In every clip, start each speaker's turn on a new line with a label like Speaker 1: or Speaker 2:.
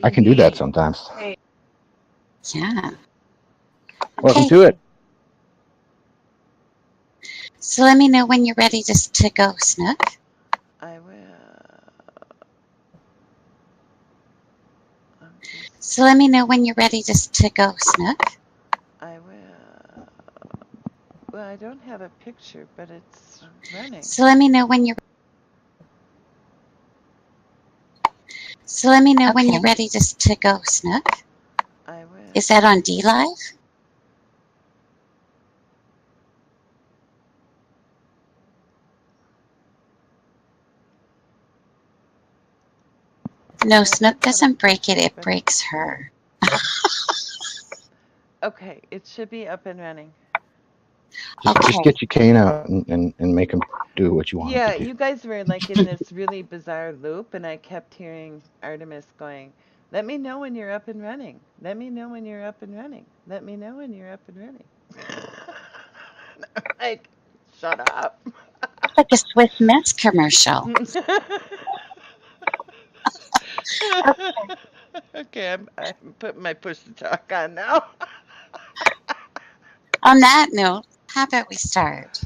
Speaker 1: I can do that sometimes.
Speaker 2: Yeah.
Speaker 1: Welcome
Speaker 2: Okay.
Speaker 1: to it.
Speaker 2: So let me know when you're ready to go, Snook.
Speaker 3: I will.
Speaker 2: So let me know when you're ready to go, Snook.
Speaker 3: I will. Well, I don't have a picture, but it's running.
Speaker 2: So let me know when you're. So let me know when you're ready to go, Snook.
Speaker 3: I will.
Speaker 2: Is that on D Live? No, Snook doesn't break it. It breaks her.
Speaker 3: Okay, it should be up and running.
Speaker 1: Just get your cane out and make him do what you want him to do.
Speaker 3: Yeah, you guys were like in this really bizarre loop, and I kept hearing Artemis going, "Let me know when you're up and running. Let me know when you're up and running. Let me know when you're up and running." Like, shut up.
Speaker 2: Like a Swiss Miss commercial.
Speaker 3: Okay, I'm putting my push to talk on now.
Speaker 2: On that note, how about we start?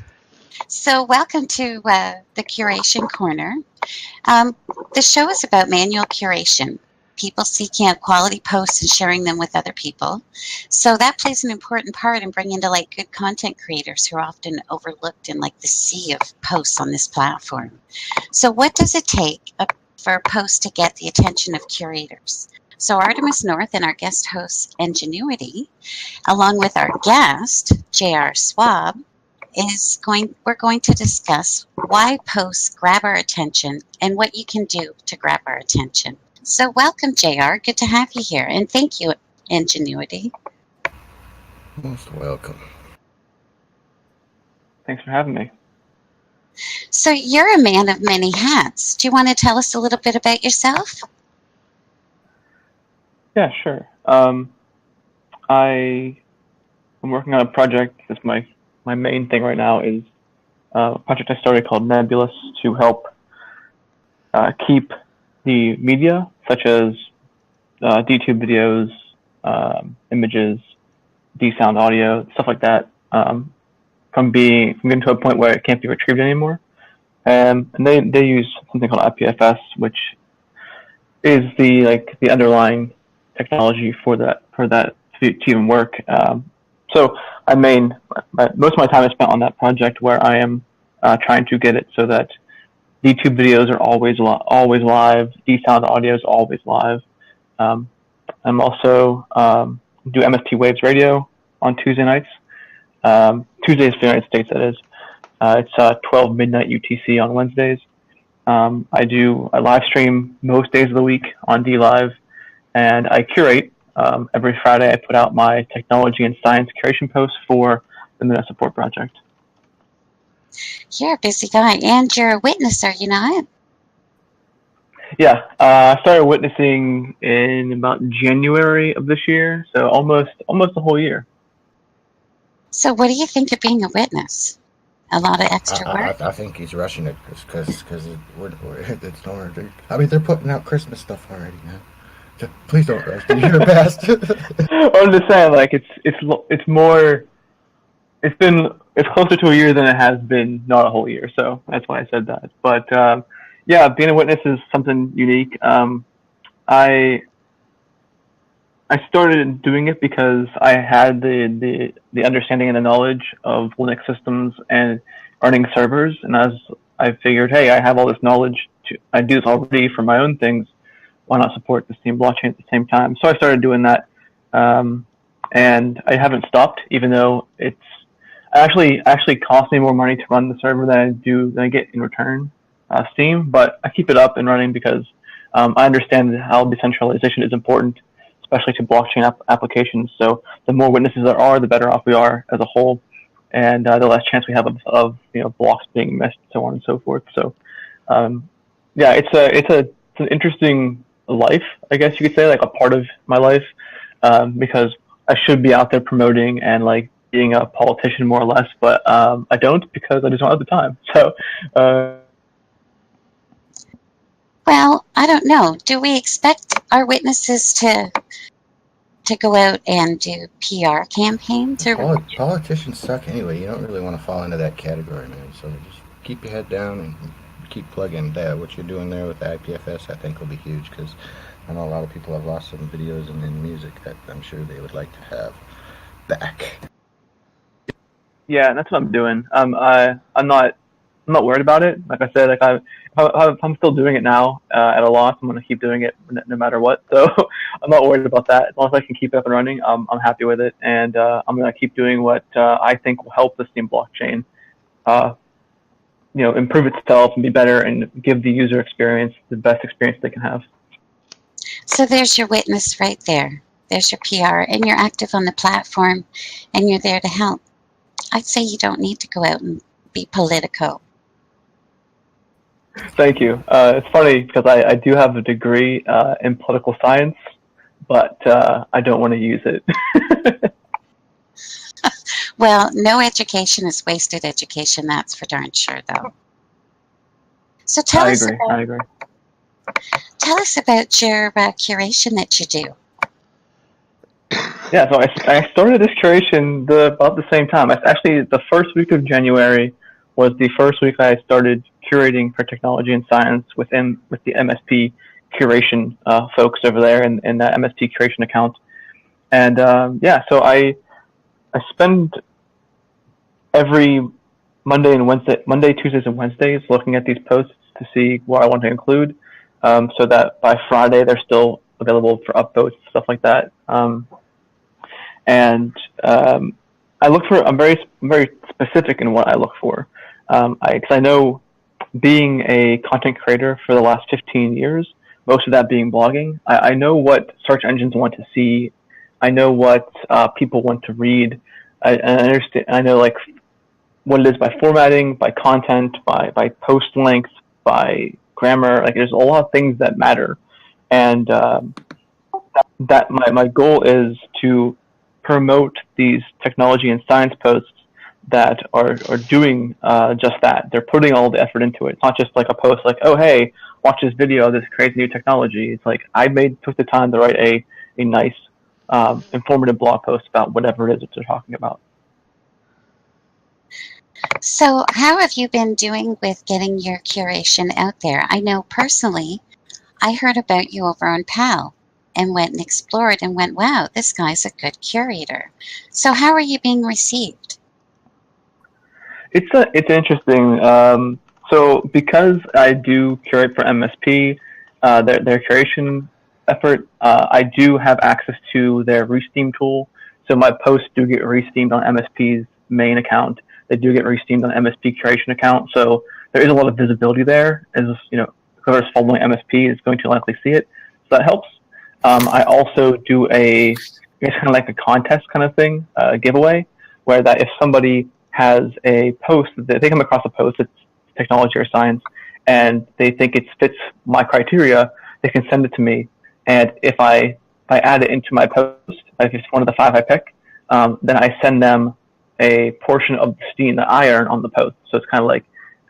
Speaker 2: So, welcome to the Curation Corner. The show is about manual curation, people seeking out quality posts and sharing them with other people. So that plays an important part in bringing to light good content creators who are often overlooked in like the sea of posts on this platform. So what does it take for a post to get the attention of curators? So Artemis North and our guest host Ingenuity, along with our guest J.R. Swab, we're going to discuss why posts grab our attention and what you can do to grab our attention. So welcome, JR. Good to have you here. And thank you, Ingenuity.
Speaker 1: Most welcome.
Speaker 4: Thanks for having me.
Speaker 2: So you're a man of many hats. Do you want to tell us a little bit about yourself?
Speaker 4: Yeah, sure. I'm working on a project. That's my main thing right now is a project I started called Nebulous to help keep the media, such as DTube videos, images, D-sound audio, stuff like that, from getting to a point where it can't be retrieved anymore. And they use something called IPFS, which is the underlying technology for that to even work. So most of my time is spent on that project where I am trying to get it so that DTube videos are always live, D-sound audio is always live. I'm also do MST Waves radio on Tuesday nights. Tuesdays for the United States, that is. It's 12 midnight UTC on Wednesdays. I live stream most days of the week on DLive, and I curate. Every Friday I put out my technology and science curation posts for the Minnesota Support Project.
Speaker 2: You're a busy guy, and you're a witness, are you not?
Speaker 4: Yeah, I started witnessing in about January of this year, so almost a whole year.
Speaker 2: So what do you think of being a witness? A lot of extra work?
Speaker 1: I think he's rushing it because it's already. I mean, they're putting out Christmas stuff already, man. Please don't rush. Did you hear past?
Speaker 4: I'm just saying, like it's more. It's closer to a year than it has been not a whole year, so that's why I said that. But yeah, being a witness is something unique. I started doing it because I had the understanding and the knowledge of Linux systems and running servers, and I figured, hey, I have all this knowledge. I do this already for my own things. Why not support the Steam blockchain at the same time? So I started doing that, and I haven't stopped, even though it's actually costs me more money to run the server than I get in return, Steam. But I keep it up and running because I understand how decentralization is important, especially to blockchain applications. So the more witnesses there are, the better off we are as a whole, and the less chance we have of blocks being missed, so on and so forth. So yeah, it's an interesting life, I guess you could say, like a part of my life, because I should be out there promoting and like being a politician more or less, but I don't because I just don't have the time. So.
Speaker 2: Well, I don't know. Do we expect are witnesses to go out and do PR campaigns, or
Speaker 1: Politicians suck anyway. You don't really want to fall into that category, man. So just keep your head down and keep plugging that. What you're doing there with the IPFS, I think, will be huge because I know a lot of people have lost some videos and music that I'm sure they would like to have back.
Speaker 4: Yeah, that's what I'm doing. I'm not worried about it. Like I said, like I'm still doing it now at a loss. I'm gonna keep doing it no matter what. So I'm not worried about that. As long as I can keep it up and running, I'm happy with it, and I'm gonna keep doing what I think will help the Steam blockchain, improve itself and be better, and give the user experience the best experience they can have.
Speaker 2: so there's your witness right there. There's your PR, and you're active on the platform, and you're there to help. I'd say you don't need to go out and be politico.
Speaker 4: Thank you. It's funny because I do have a degree in political science, but I don't want to use it.
Speaker 2: Well, no education is wasted education, that's for darn sure, though. So
Speaker 4: I agree.
Speaker 2: tell us about your curation that you do.
Speaker 4: Yeah, so I started this curation about the same time. Actually, the first week of January was the first week I started curating for technology and science with the MSP curation folks over there in that MSP curation account. And so I spend every Monday, Tuesdays, and Wednesdays looking at these posts to see what I want to include, so that by Friday they're still available for upvotes, stuff like that. I look for. I'm very specific in what I look for, because I know, being a content creator for the last 15 years, most of that being blogging, I know what search engines want to see. I know what people want to read. I understand. I know like what it is by formatting, by content, by post length, by grammar. Like there's a lot of things that matter, and that my goal is to promote these technology and science posts that are doing just that. They're putting all the effort into it. It's not just like a post like, oh hey, watch this video of this crazy new technology. It's like I took the time to write a nice informative blog post about whatever it is that they're talking about.
Speaker 2: So how have you been doing with getting your curation out there? I know personally, I heard about you over on PAL and went and explored and went, wow, this guy's a good curator. So how are you being received?
Speaker 4: It's interesting. So because I do curate for MSP, their curation effort, I do have access to their resteam tool. So my posts do get resteamed on MSP's main account. They do get resteamed on MSP curation account. So there is a lot of visibility there. As whoever's following MSP is going to likely see it. So that helps. I also do it's kind of like a contest kind of thing, a giveaway, where that if somebody has a post, they come across a post that's technology or science, and they think it fits my criteria, they can send it to me. And if I add it into my post, if it's one of the 5 I pick, then I send them a portion of the steam that I earn on the post. So it's kind of like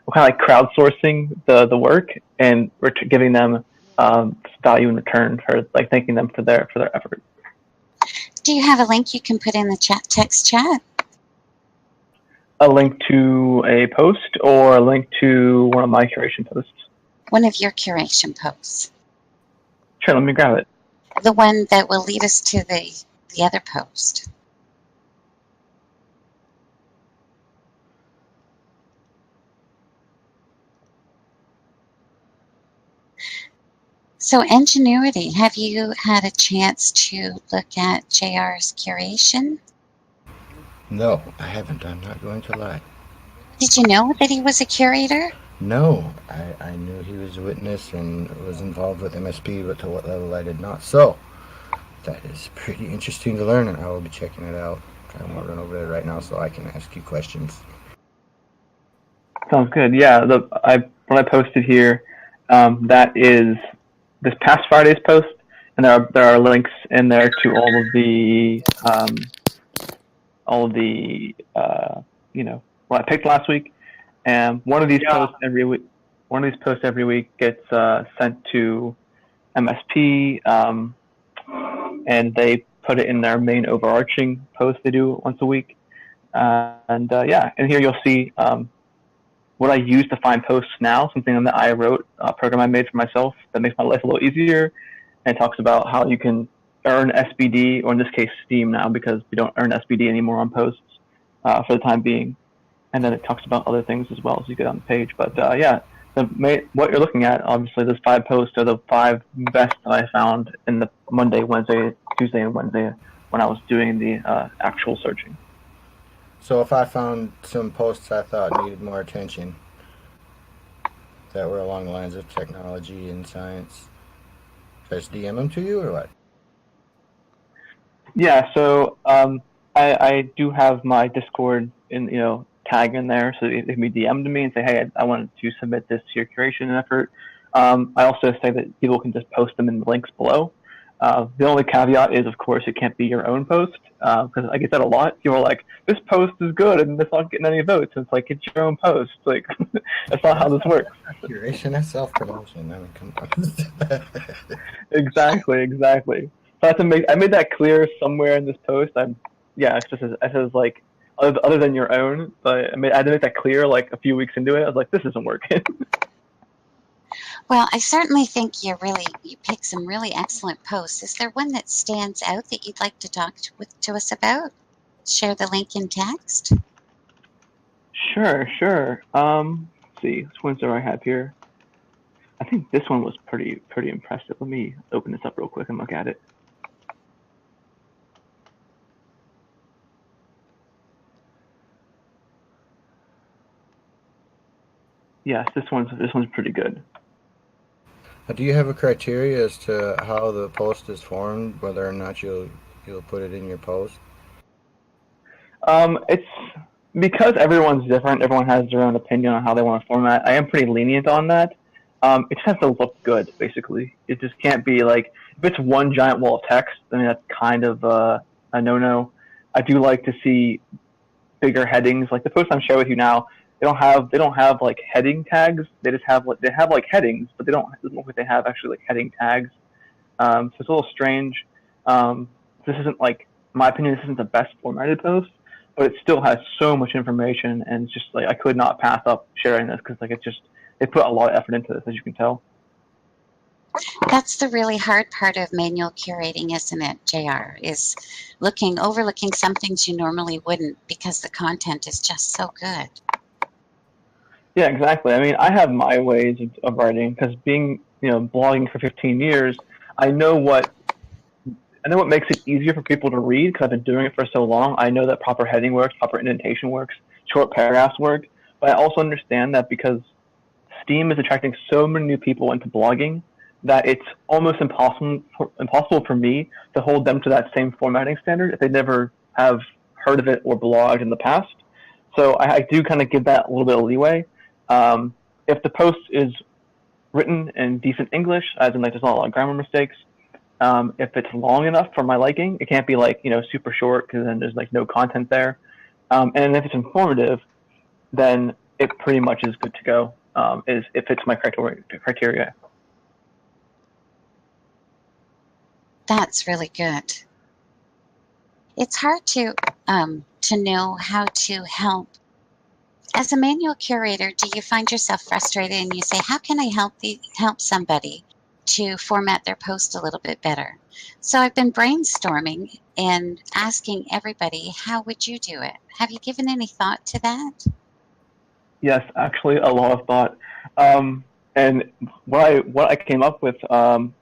Speaker 4: crowdsourcing the work, and we're giving them value in return for like thanking them for their effort.
Speaker 2: Do you have a link you can put in the text chat?
Speaker 4: A link to a post or a link to one of my curation posts?
Speaker 2: One of your curation posts.
Speaker 4: Sure, let me grab it.
Speaker 2: The one that will lead us to the other post. So Ingenuity, have you had a chance to look at JR's curation?
Speaker 1: No, I haven't. I'm not going to lie.
Speaker 2: Did you know that he was a curator?
Speaker 1: No, I knew he was a witness and was involved with MSP, but to what level I did not. So that is pretty interesting to learn, and I will be checking it out. I'm gonna run over there right now so I can ask you questions.
Speaker 4: Sounds good. Yeah, when I posted here, that is this past Friday's post, and there are links in there to all of the what I picked last week, and one of these posts every week gets sent to MSP, and they put it in their main overarching post they do once a week. And here you'll see what I use to find posts now, something that I wrote, a program I made for myself that makes my life a little easier, and talks about how you can earn SBD, or in this case Steam now, because we don't earn SBD anymore on posts for the time being. And then it talks about other things as well as you get on the page. But what you're looking at, obviously, those 5 posts are the 5 best that I found in the Monday, Wednesday, Tuesday, and Wednesday when I was doing the actual searching.
Speaker 1: So if I found some posts I thought needed more attention that were along the lines of technology and science, just DM them to you or what?
Speaker 4: Yeah, so I do have my Discord tag in there, so they can be DM'd to me and say, hey, I wanted to submit this to your curation effort. I also say that people can just post them in the links below. The only caveat is, of course, it can't be your own post, because I get that a lot. People are like, this post is good and it's not getting any votes. It's like, it's your own post. Like, that's not how this works.
Speaker 1: Curation, that's self-promotion. I mean, come on.
Speaker 4: Exactly. So I made that clear somewhere in this post. It says like, other than your own, but I had to make that clear like a few weeks into it. I was like, this isn't working.
Speaker 2: Well, I certainly think you pick some really excellent posts. Is there one that stands out that you'd like to talk to us about? Share the link in text.
Speaker 4: Sure. Let's see, which ones do I have here? I think this one was pretty impressive. Let me open this up real quick and look at it. Yes, this one's pretty good.
Speaker 1: Do you have a criteria as to how the post is formed, whether or not you'll put it in your post?
Speaker 4: It's because everyone's different. Everyone has their own opinion on how they want to format. I am pretty lenient on that. It just has to look good, basically. It just can't be like, if it's one giant wall of text, I mean, that's kind of a no-no. I do like to see bigger headings. Like the post I'm sharing with you now, they don't have like heading tags. They have like headings, but it doesn't look like they have actually like heading tags. So it's a little strange. This isn't, like, in my opinion, this isn't the best formatted post, but it still has so much information, and it's just like I could not pass up sharing this because like they put a lot of effort into this, as you can tell.
Speaker 2: That's the really hard part of manual curating, isn't it, JR? Is overlooking some things you normally wouldn't because the content is just so good.
Speaker 4: Yeah, exactly. I mean, I have my ways of writing because being, blogging for 15 years, I know what makes it easier for people to read because I've been doing it for so long. I know that proper heading works, proper indentation works, short paragraphs work, but I also understand that because Steam is attracting so many new people into blogging that it's almost impossible for me to hold them to that same formatting standard if they never have heard of it or blogged in the past. So I do kind of give that a little bit of leeway. If the post is written in decent English, as in like there's not a lot of grammar mistakes, if it's long enough for my liking, it can't be like, super short because then there's like no content there. And if it's informative, then it pretty much is good to go. It fits my criteria.
Speaker 2: That's really good. It's hard to know how to help. As a manual curator, do you find yourself frustrated and you say, how can I help somebody to format their post a little bit better? So I've been brainstorming and asking everybody, how would you do it? Have you given any thought to that?
Speaker 4: Yes, actually, a lot of thought. And what I came up with,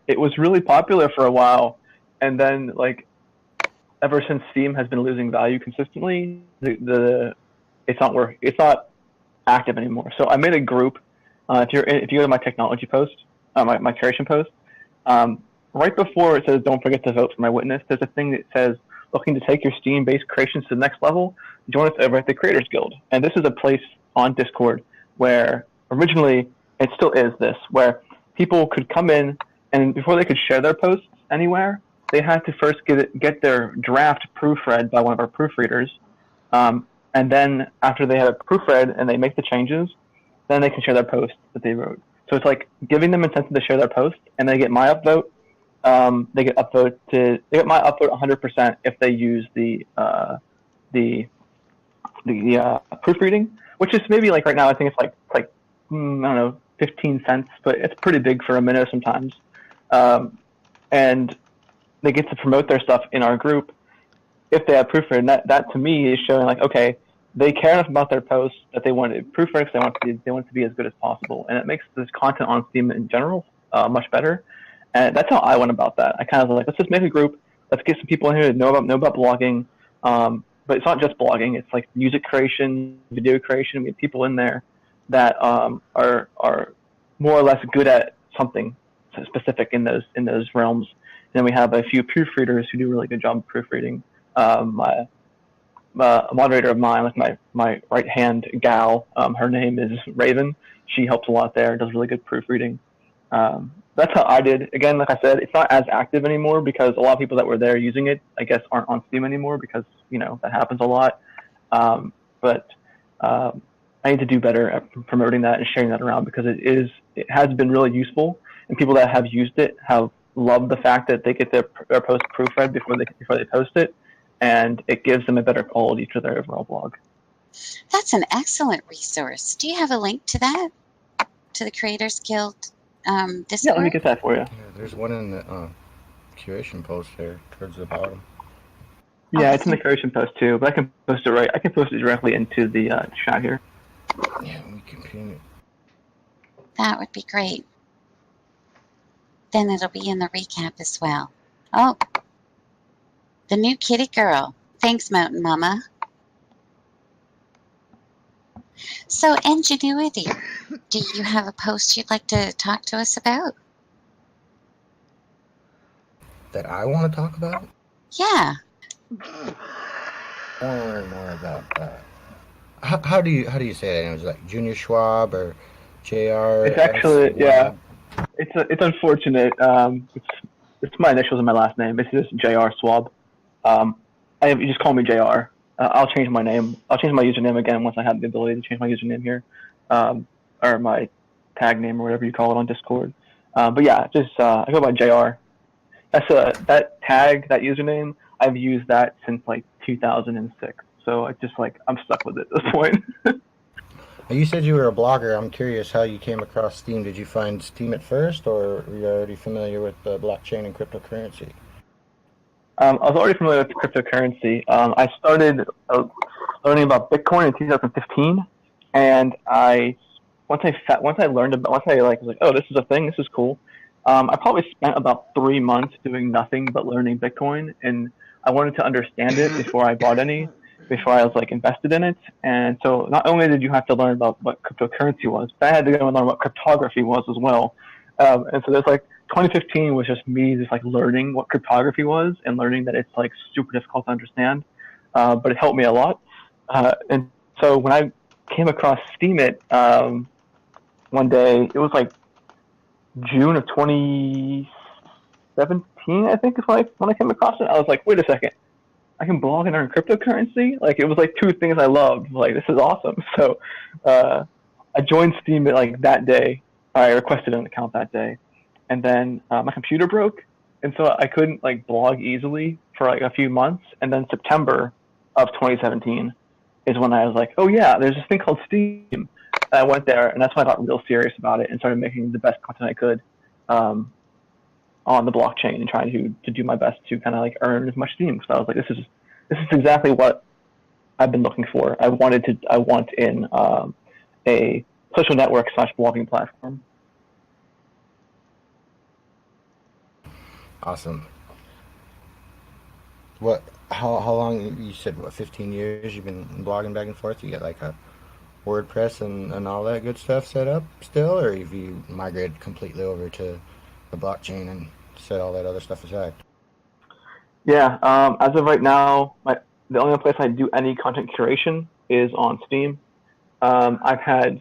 Speaker 4: it was really popular for a while, and then like ever since Steam has been losing value consistently, it's not active anymore. So I made a group. If you go to my technology post, my curation post, right before it says "Don't forget to vote for my witness," there's a thing that says, "Looking to take your Steam-based creations to the next level? Join us over at the Creators Guild." And this is a place on Discord where originally it still is this, where people could come in and before they could share their posts anywhere, they had to first get their draft proofread by one of our proofreaders. And then after they have it proofread and they make the changes, then they can share their post that they wrote. So it's like giving them incentive to share their post, and they get my upvote. They get my upvote 100% if they use the proofreading, which is maybe like right now I think it's like I don't know 15 cents, but it's pretty big for a minute sometimes. And they get to promote their stuff in our group if they have proofread. And that to me is showing like, okay, they care enough about their posts that they want it proofread because they want it to be as good as possible, and it makes this content on Steam in general much better. And that's how I went about that. I kind of like, let's just make a group. Let's get some people in here to know about blogging. But it's not just blogging. It's like music creation, video creation. We have people in there that are more or less good at something specific in those realms. And then we have a few proofreaders who do a really good job of proofreading. A moderator of mine, like my right hand gal, her name is Raven. She helps a lot there. Does really good proofreading. That's how I did. Again, like I said, it's not as active anymore because a lot of people that were there using it, I guess, aren't on Steam anymore because, that happens a lot. But I need to do better at promoting that and sharing that around because it has been really useful, and people that have used it have loved the fact that they get their post proofread before they post it, and it gives them a better quality to their overall blog.
Speaker 2: That's an excellent resource. Do you have a link to that? To the Creators Guild Discord?
Speaker 4: Yeah, let me get that for you.
Speaker 1: Yeah, there's one in the curation post there towards the bottom.
Speaker 4: Yeah, it's in the curation post too, but I can post it directly into the chat here.
Speaker 1: Yeah, we can pin it.
Speaker 2: That would be great. Then it'll be in the recap as well. Oh, the new kitty girl. Thanks, Mountain Mama. So, Ingenuity, do you have a post you'd like to talk to us about?
Speaker 1: That I want to talk about?
Speaker 2: Yeah.
Speaker 1: I want to learn more about that. How do you say that? Is it like Junior Schwab or JR?
Speaker 4: It's actually It's unfortunate. It's my initials and my last name. It's just JR Swab. You just call me JR. I'll change my name. I'll change my username again once I have the ability to change my username here, or my tag name or whatever you call it on Discord. But yeah, just I go by JR. That tag, that username. I've used that since like 2006. So I'm stuck with it at this point.
Speaker 1: You said you were a blogger. I'm curious how you came across Steam. Did you find Steam at first, or were you already familiar with blockchain and cryptocurrency?
Speaker 4: I was already familiar with cryptocurrency. I started learning about Bitcoin in 2015, and once I learned about, once I was like, oh, this is a thing, this is cool. I probably spent about 3 months doing nothing but learning Bitcoin, and I wanted to understand it before I bought any, before I was invested in it. And so not only did you have to learn about what cryptocurrency was, but I had to go and learn what cryptography was as well. And so there's 2015 was just me just learning what cryptography was and learning that it's super difficult to understand, but it helped me a lot. And so when I came across Steemit one day, it was June of 2017, I think is when I came across it. I was like, wait a second, I can blog and earn cryptocurrency? It was two things I loved. This is awesome. So I joined Steemit that day. I requested an account that day. And then my computer broke, and so I couldn't blog easily for a few months. And then September of 2017 is when I was like, oh yeah, there's this thing called Steam. And I went there, and that's when I got real serious about it and started making the best content I could on the blockchain and trying to do my best to kind of earn as much Steam. So I was like, this is exactly what I've been looking for. I want in a social network / blogging platform.
Speaker 1: Awesome. How long, you said, 15 years you've been blogging back and forth? You got a WordPress and all that good stuff set up still, or have you migrated completely over to the blockchain and set all that other stuff aside?
Speaker 4: Yeah, as of right now, the only place I do any content curation is on Steam. I had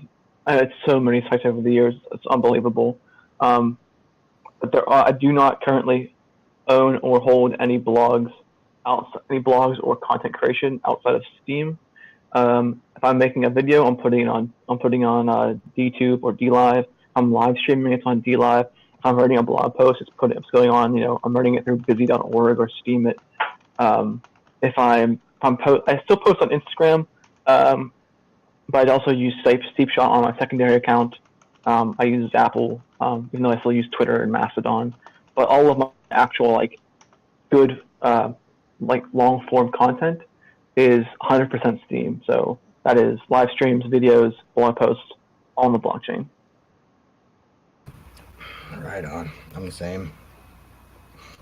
Speaker 4: so many sites over the years; it's unbelievable. But I do not currently own or hold any blogs or content creation outside of Steam. If I'm making a video, I'm putting it on DTube or DLive. If I'm live streaming, it's on DLive. If I'm writing a blog post, it's going on. I'm writing it through busy.org or Steam it. I still post on Instagram, but I also use Steepshot on my secondary account. I use Apple, even though I still use Twitter and Mastodon. But all of my actual good long form content is 100% Steam. So that is live streams, videos, blog posts, all on the blockchain.
Speaker 1: Right on. I'm the same.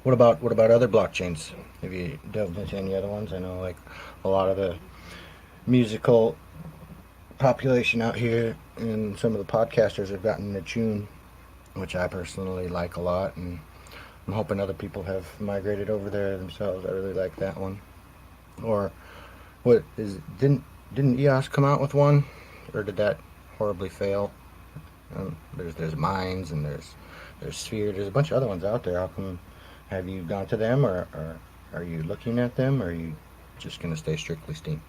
Speaker 1: What about other blockchains? Have you delved into any other ones? I know a lot of the musical population out here and some of the podcasters have gotten the tune, which I personally like a lot, and I'm hoping other people have migrated over there themselves. I really like that one. Or didn't EOS come out with one, or did that horribly fail? There's Minds and there's Sphere. There's a bunch of other ones out there. How come? Have you gone to them, or are you looking at them, or are you just going to stay strictly Steam?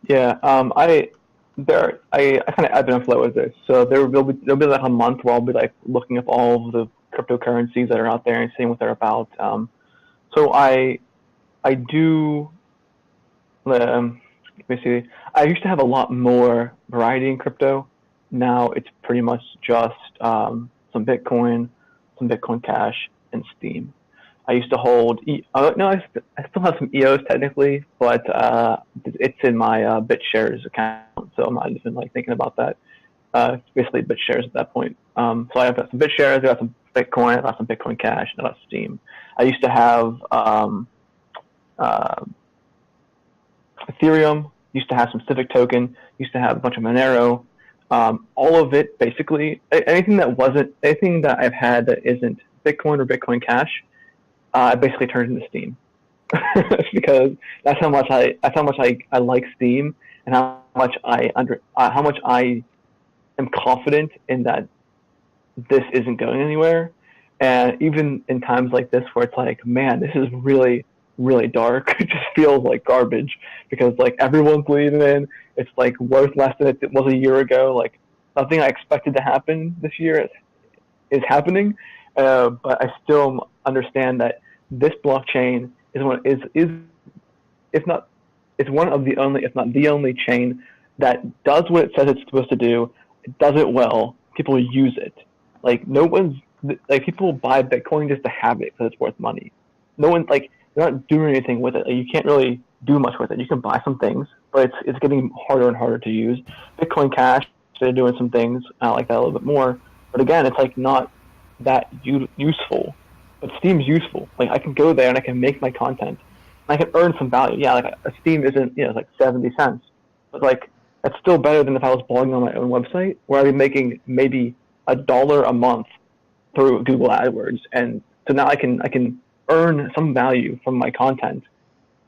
Speaker 4: Yeah, I kind of ebb and flow with this. So there'll be like a month where I'll be looking up all of the cryptocurrencies that are out there and seeing what they're about. So I do. Let me see. I used to have a lot more variety in crypto. Now it's pretty much just some Bitcoin Cash, and Steam. I used to hold. I still have some EOS technically, but it's in my BitShares account, so I'm not even thinking about that. It's basically BitShares at that point. So I have some BitShares, I got some Bitcoin, I got some Bitcoin Cash, and I got Steam. I used to have Ethereum. Used to have some Civic Token. Used to have a bunch of Monero. All of it basically. Anything that I've had that isn't Bitcoin or Bitcoin Cash, I basically turned into Steam. Because that's how much I like Steam, and how much I am confident in that this isn't going anywhere. And even in times like this where it's man, this is really, really dark. It just feels like garbage because everyone's leaving. It's worth less than it was a year ago. Nothing I expected to happen this year is happening. But I still understand that this blockchain is one of the only, if not the only chain that does what it says it's supposed to do. It does it well. People use it. People buy Bitcoin just to have it because it's worth money. No one's they're not doing anything with it. You can't really do much with it. You can buy some things, but it's getting harder and harder to use. Bitcoin Cash, they're doing some things. I like that a little bit more. But again, it's not that useful. But Steam's useful. I can go there and I can make my content. And I can earn some value. Yeah, a Steam isn't, it's 70 cents. But that's still better than if I was blogging on my own website where I'd be making maybe $1 a month through Google AdWords. And so now I can earn some value from my content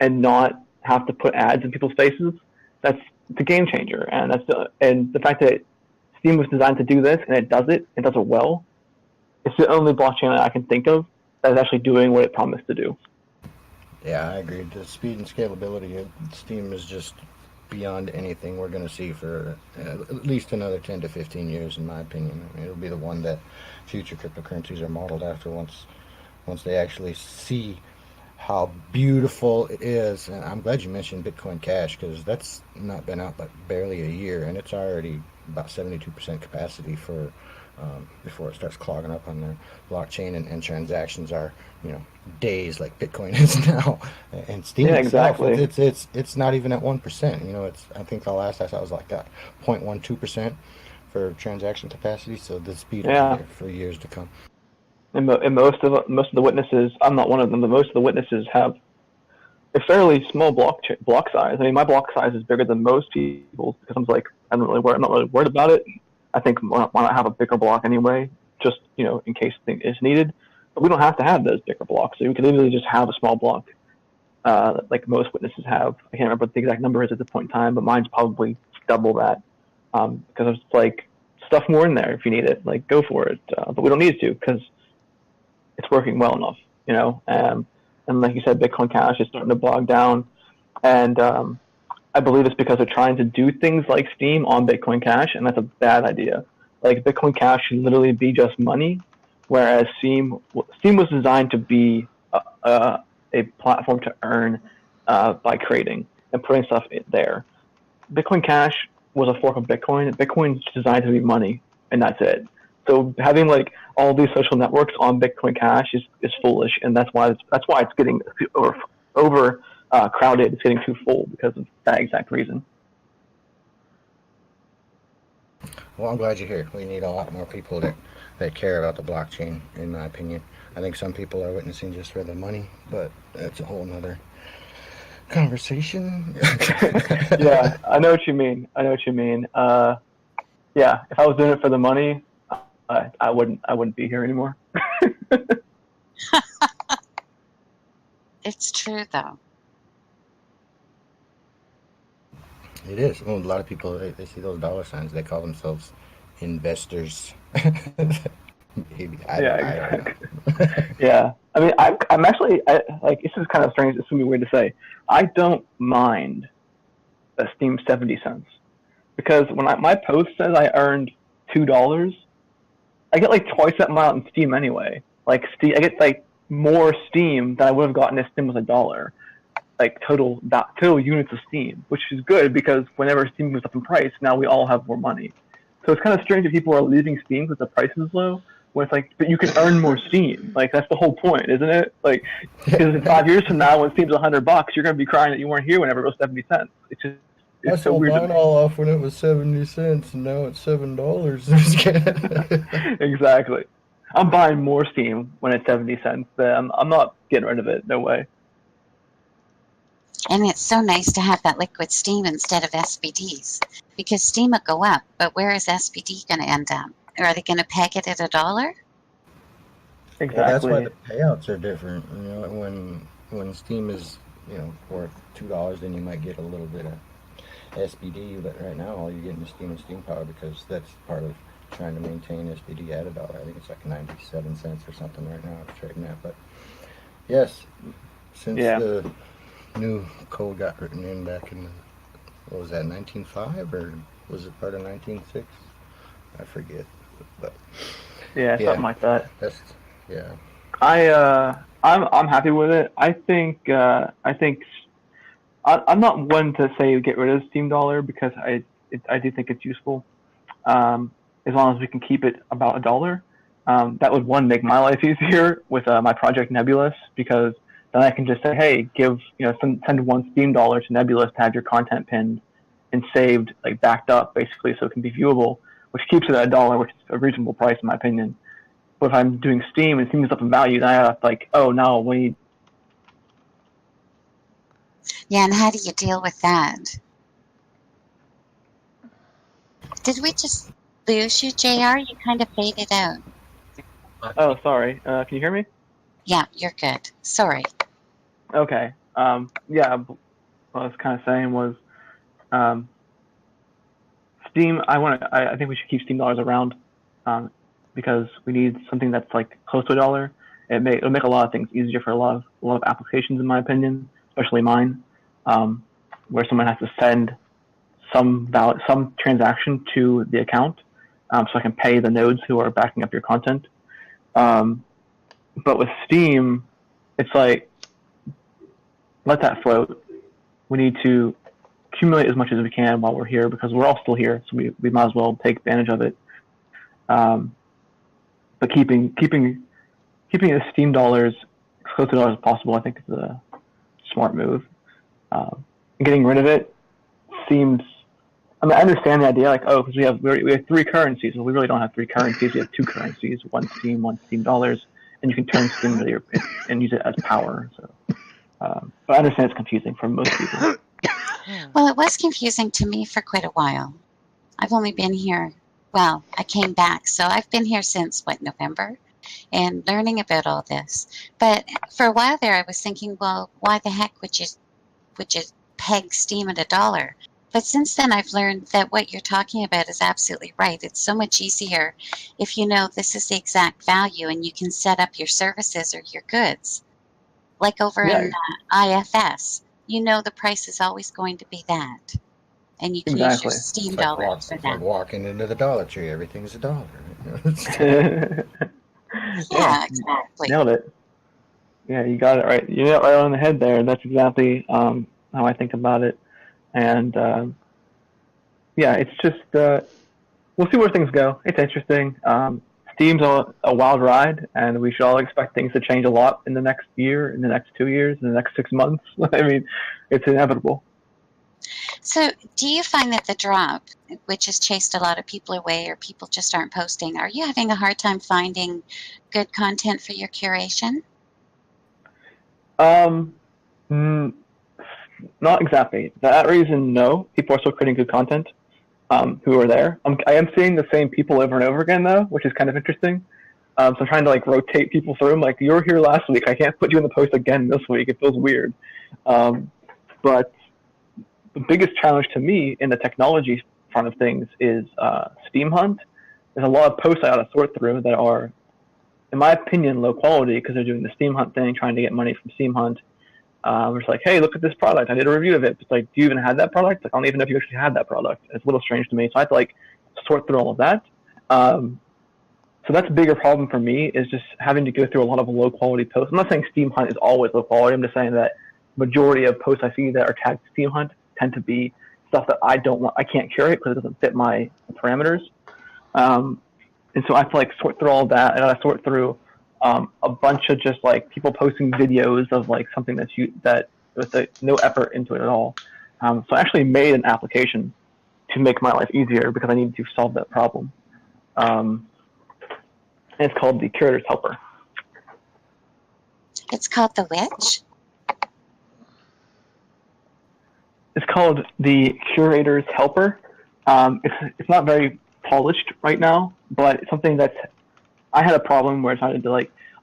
Speaker 4: and not have to put ads in people's faces. That's the game changer. And the fact that Steam was designed to do this and it does it well. It's the only blockchain that I can think of that is actually doing what it promised to do.
Speaker 1: Yeah, I agree. The speed and scalability of Steam is just beyond anything we're going to see for at least another 10 to 15 years, in my opinion. It'll be the one that future cryptocurrencies are modeled after once they actually see how beautiful it is. And I'm glad you mentioned Bitcoin Cash because that's not been out but barely a year, and it's already about 72% capacity for before it starts clogging up on their blockchain, and transactions are days like Bitcoin is now. And Steam itself, exactly. It's not even at 1%. It's, I think the last I saw was 0.12% for transaction capacity. So the speed is there for years to come.
Speaker 4: And most of the witnesses, I'm not one of them, but most of the witnesses have a fairly small block size. I mean, my block size is bigger than most people's because I'm not really worried about it. I think why not have a bigger block anyway, just in case it's needed. But we don't have to have those bigger blocks, so we can literally just have a small block, like most witnesses have. I can't remember what the exact number is at this point in time, but mine's probably double that because it's stuff more in there if you need it. Go for it, but we don't need to because it's working well enough, and like you said, Bitcoin Cash is starting to bog down, and I believe it's because they're trying to do things like Steam on Bitcoin Cash, and that's a bad idea. like Bitcoin Cash should literally be just money, whereas Steam was designed to be a platform to earn by creating and putting stuff there. Bitcoin Cash was a fork of Bitcoin. Bitcoin's designed to be money, and that's it. So having like all these social networks on Bitcoin Cash is foolish, and that's why it's getting over crowded. It's getting too full because of that exact reason.
Speaker 1: Well, I'm glad you're here. We need a lot more people that care about the blockchain, in my opinion. I think some people are witnessing just for the money, but that's a whole nother conversation.
Speaker 4: Yeah, I know what you mean. Yeah, if I was doing it for the money, I wouldn't be here anymore.
Speaker 2: It's true, though.
Speaker 1: It is. Well, a lot of people, they see those dollar signs, they call themselves investors. Maybe.
Speaker 4: Yeah,
Speaker 1: I don't know.
Speaker 4: exactly. Yeah, I mean, I'm actually like, this is kind of strange. This is gonna be weird to say. I don't mind a Steam 70 cents because when my post says I earned $2, I get like twice that amount in Steam anyway. Like Steam, I get like more Steam than I would have gotten if Steam was $1. Like total units of Steam, which is good because whenever Steam goes up in price, now we all have more money. So it's kind of strange that people are leaving Steam because the price is low. When it's like, but you can earn more Steam. Like that's the whole point, isn't it? Like, because 5 years from now, when Steam's $100, you're gonna be crying that you weren't here whenever it was 70 cents. It's
Speaker 1: I
Speaker 4: so
Speaker 1: sold
Speaker 4: weird.
Speaker 1: mine all off when it was 70 cents, and now it's $7.
Speaker 4: Exactly. I'm buying more Steam when it's 70 cents. I'm not getting rid of it. No way.
Speaker 2: And it's so nice to have that liquid Steam instead of SBDs, because Steam will go up, but where is SBD going to end up? Are they going to peg it at $1?
Speaker 4: Exactly.
Speaker 1: Well, that's why the payouts are different. You know, when Steam is worth $2, then you might get a little bit of SBD, but right now all you're getting is Steam and Steam Power because that's part of trying to maintain SBD at $1. I think it's like 97 cents or something right now I'm trading at. But yes, since the new code got written in back in what was that, 1905, or was it part of 1906? I forget. But
Speaker 4: something like that.
Speaker 1: That's
Speaker 4: I'm happy with it. I think I'm not one to say get rid of Steam Dollar because I do think it's useful. As long as we can keep it about $1, that would make my life easier with my project Nebulous, because then I can just say, hey, send one Steam Dollar to Nebulous to have your content pinned and saved, like backed up basically, so it can be viewable, which keeps it at $1, which is a reasonable price in my opinion. But if I'm doing Steam and Steam is up in value, then I have we need.
Speaker 2: Yeah, and how do you deal with that? Did we just lose you, JR? You kind of faded out.
Speaker 4: Oh, sorry. Can you hear me?
Speaker 2: Yeah, you're good. Sorry.
Speaker 4: Okay. What I was kind of saying was, Steam. I think we should keep Steam dollars around, because we need something that's like close to $1. It'll make a lot of things easier for a lot of applications, in my opinion, especially mine, where someone has to send some transaction to the account, so I can pay the nodes who are backing up your content. But with Steam, it's like, let that float. We need to accumulate as much as we can while we're here, because we're all still here, so we might as well take advantage of it. But keeping the Steam dollars as close to $1 as possible, I think, is a smart move. Getting rid of it seems. I mean, I understand the idea, like, because we have 3 currencies. Well, we really don't have 3 currencies. We have 2 currencies: one Steam dollars, and you can turn Steam and use it as power. So, but I understand it's confusing for most people.
Speaker 2: Well, it was confusing to me for quite a while. I've only been here. Well, I came back, so I've been here since November, and learning about all this. But for a while there, I was thinking, well, why the heck would you peg Steam at $1? But since then, I've learned that what you're talking about is absolutely right. It's so much easier if you know this is the exact value and you can set up your services or your goods. Like over in IFS, you know the price is always going to be that. and you can use your
Speaker 4: Exactly.
Speaker 2: Steam
Speaker 1: It's like
Speaker 2: dollars for
Speaker 1: it's like
Speaker 2: that.
Speaker 1: walking into the Dollar Tree. Everything's a dollar.
Speaker 4: Yeah,
Speaker 2: Yeah, exactly.
Speaker 4: nailed it. Yeah, you got it right. You got it right on the head there. That's exactly how I think about it. And yeah, it's just we'll see where things go. It's interesting. Steam's a wild ride, and we should all expect things to change a lot in the next year, in the next 2 years, in the next 6 months. I mean, it's inevitable.
Speaker 2: So, do you find that the drop, which has chased a lot of people away or people just aren't posting, are you having a hard time finding good content for your curation?
Speaker 4: Um, mm, Not exactly. For that reason, no. People are still creating good content. Who are there? I am seeing the same people over and over again, though, which is kind of interesting. So I'm trying to like rotate people through. I'm like, you were here last week. I can't put you in the post again this week. It feels weird. Um, but the biggest challenge to me in the technology front of things is Steam Hunt. There's a lot of posts I got to sort through that are, in my opinion, low quality because they're doing the Steam Hunt thing, trying to get money from Steam Hunt. We're just like, hey, look at this product. I did a review of it. It's like, do you even have that product? Like, I don't even know if you actually had that product. It's a little strange to me. So I have to like sort through all of that. So that's a bigger problem for me is just having to go through a lot of low quality posts. I'm not saying Steam Hunt is always low quality. I'm just saying that majority of posts I see that are tagged Steam Hunt tend to be stuff that I don't want. I can't curate because it doesn't fit my parameters. And so I have to like sort through all of that, and I sort through a bunch of just like people posting videos of like something that with no effort into it at all. So I actually made an application to make my life easier because I needed to solve that problem. And it's called the Curator's Helper.
Speaker 2: It's called the which?
Speaker 4: It's called the Curator's Helper. It's not very polished right now, but it's something that's I had a problem where I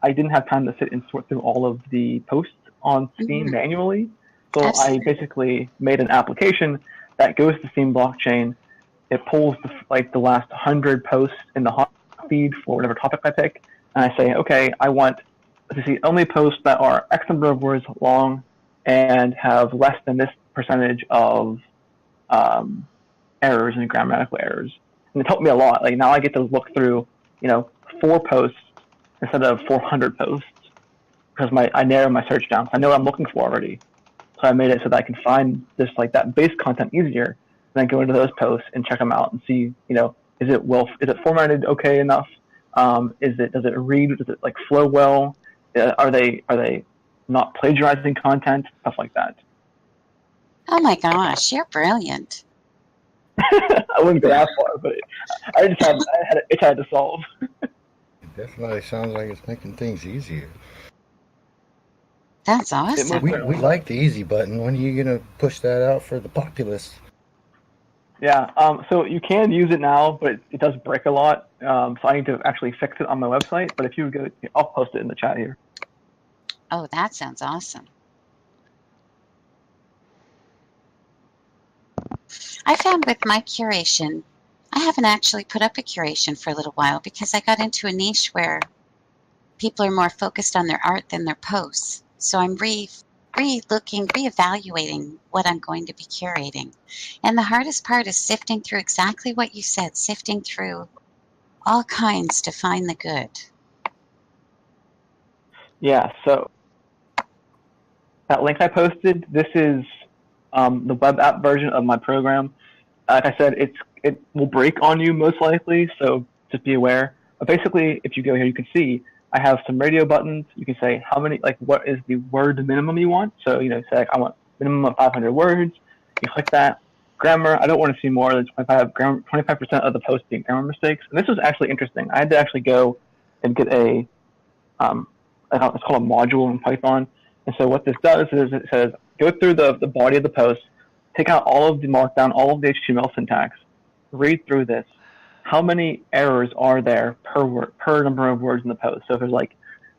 Speaker 4: didn't have time to sit and sort through all of the posts on Steam manually. So I
Speaker 2: Absolutely.
Speaker 4: basically made an application that goes to Steam blockchain. It pulls the last 100 posts in the hot feed for whatever topic I pick, and I say, okay, I want to see only posts that are X number of words long and have less than this percentage of errors and grammatical errors. And it's helped me a lot. Like now I get to look through, 4 posts instead of 400 posts because I narrow my search down. So I know what I'm looking for already. So I made it so that I can find this like that base content easier, and then go into those posts and check them out and see, is it formatted okay enough? Does it read? Does it like flow well? Are they not plagiarizing content? Stuff like that.
Speaker 2: Oh my gosh, you're brilliant.
Speaker 4: I wouldn't go that far, but I had to solve.
Speaker 1: It definitely sounds like it's making things easier.
Speaker 2: That's
Speaker 4: It most
Speaker 2: awesome.
Speaker 1: We like the easy button. When are you gonna push that out for the populace?
Speaker 4: Yeah, so you can use it now, but it does break a lot. So I need to actually fix it on my website. But if you go, I'll post it in the chat here.
Speaker 2: Oh, that sounds awesome. I found with my curation, I haven't actually put up a curation for a little while because I got into a niche where people are more focused on their art than their posts. So I'm reevaluating what I'm going to be curating. And the hardest part is sifting through exactly what you said, sifting through all kinds to find the good.
Speaker 4: Yeah, so that link I posted, this is the web app version of my program. Like I said, it will break on you most likely, so just be aware. But basically, if you go here, you can see I have some radio buttons. You can say how many, like what is the word minimum you want. So, say like, I want minimum of 500 words. You click that. Grammar, I don't want to see more than 25% of the post being grammar mistakes. And this was actually interesting. I had to actually go and get it's called a module in Python. And so what this does is it says, go through the body of the post, take out all of the markdown, all of the HTML syntax, read through this. How many errors are there per number of words in the post? So if there's like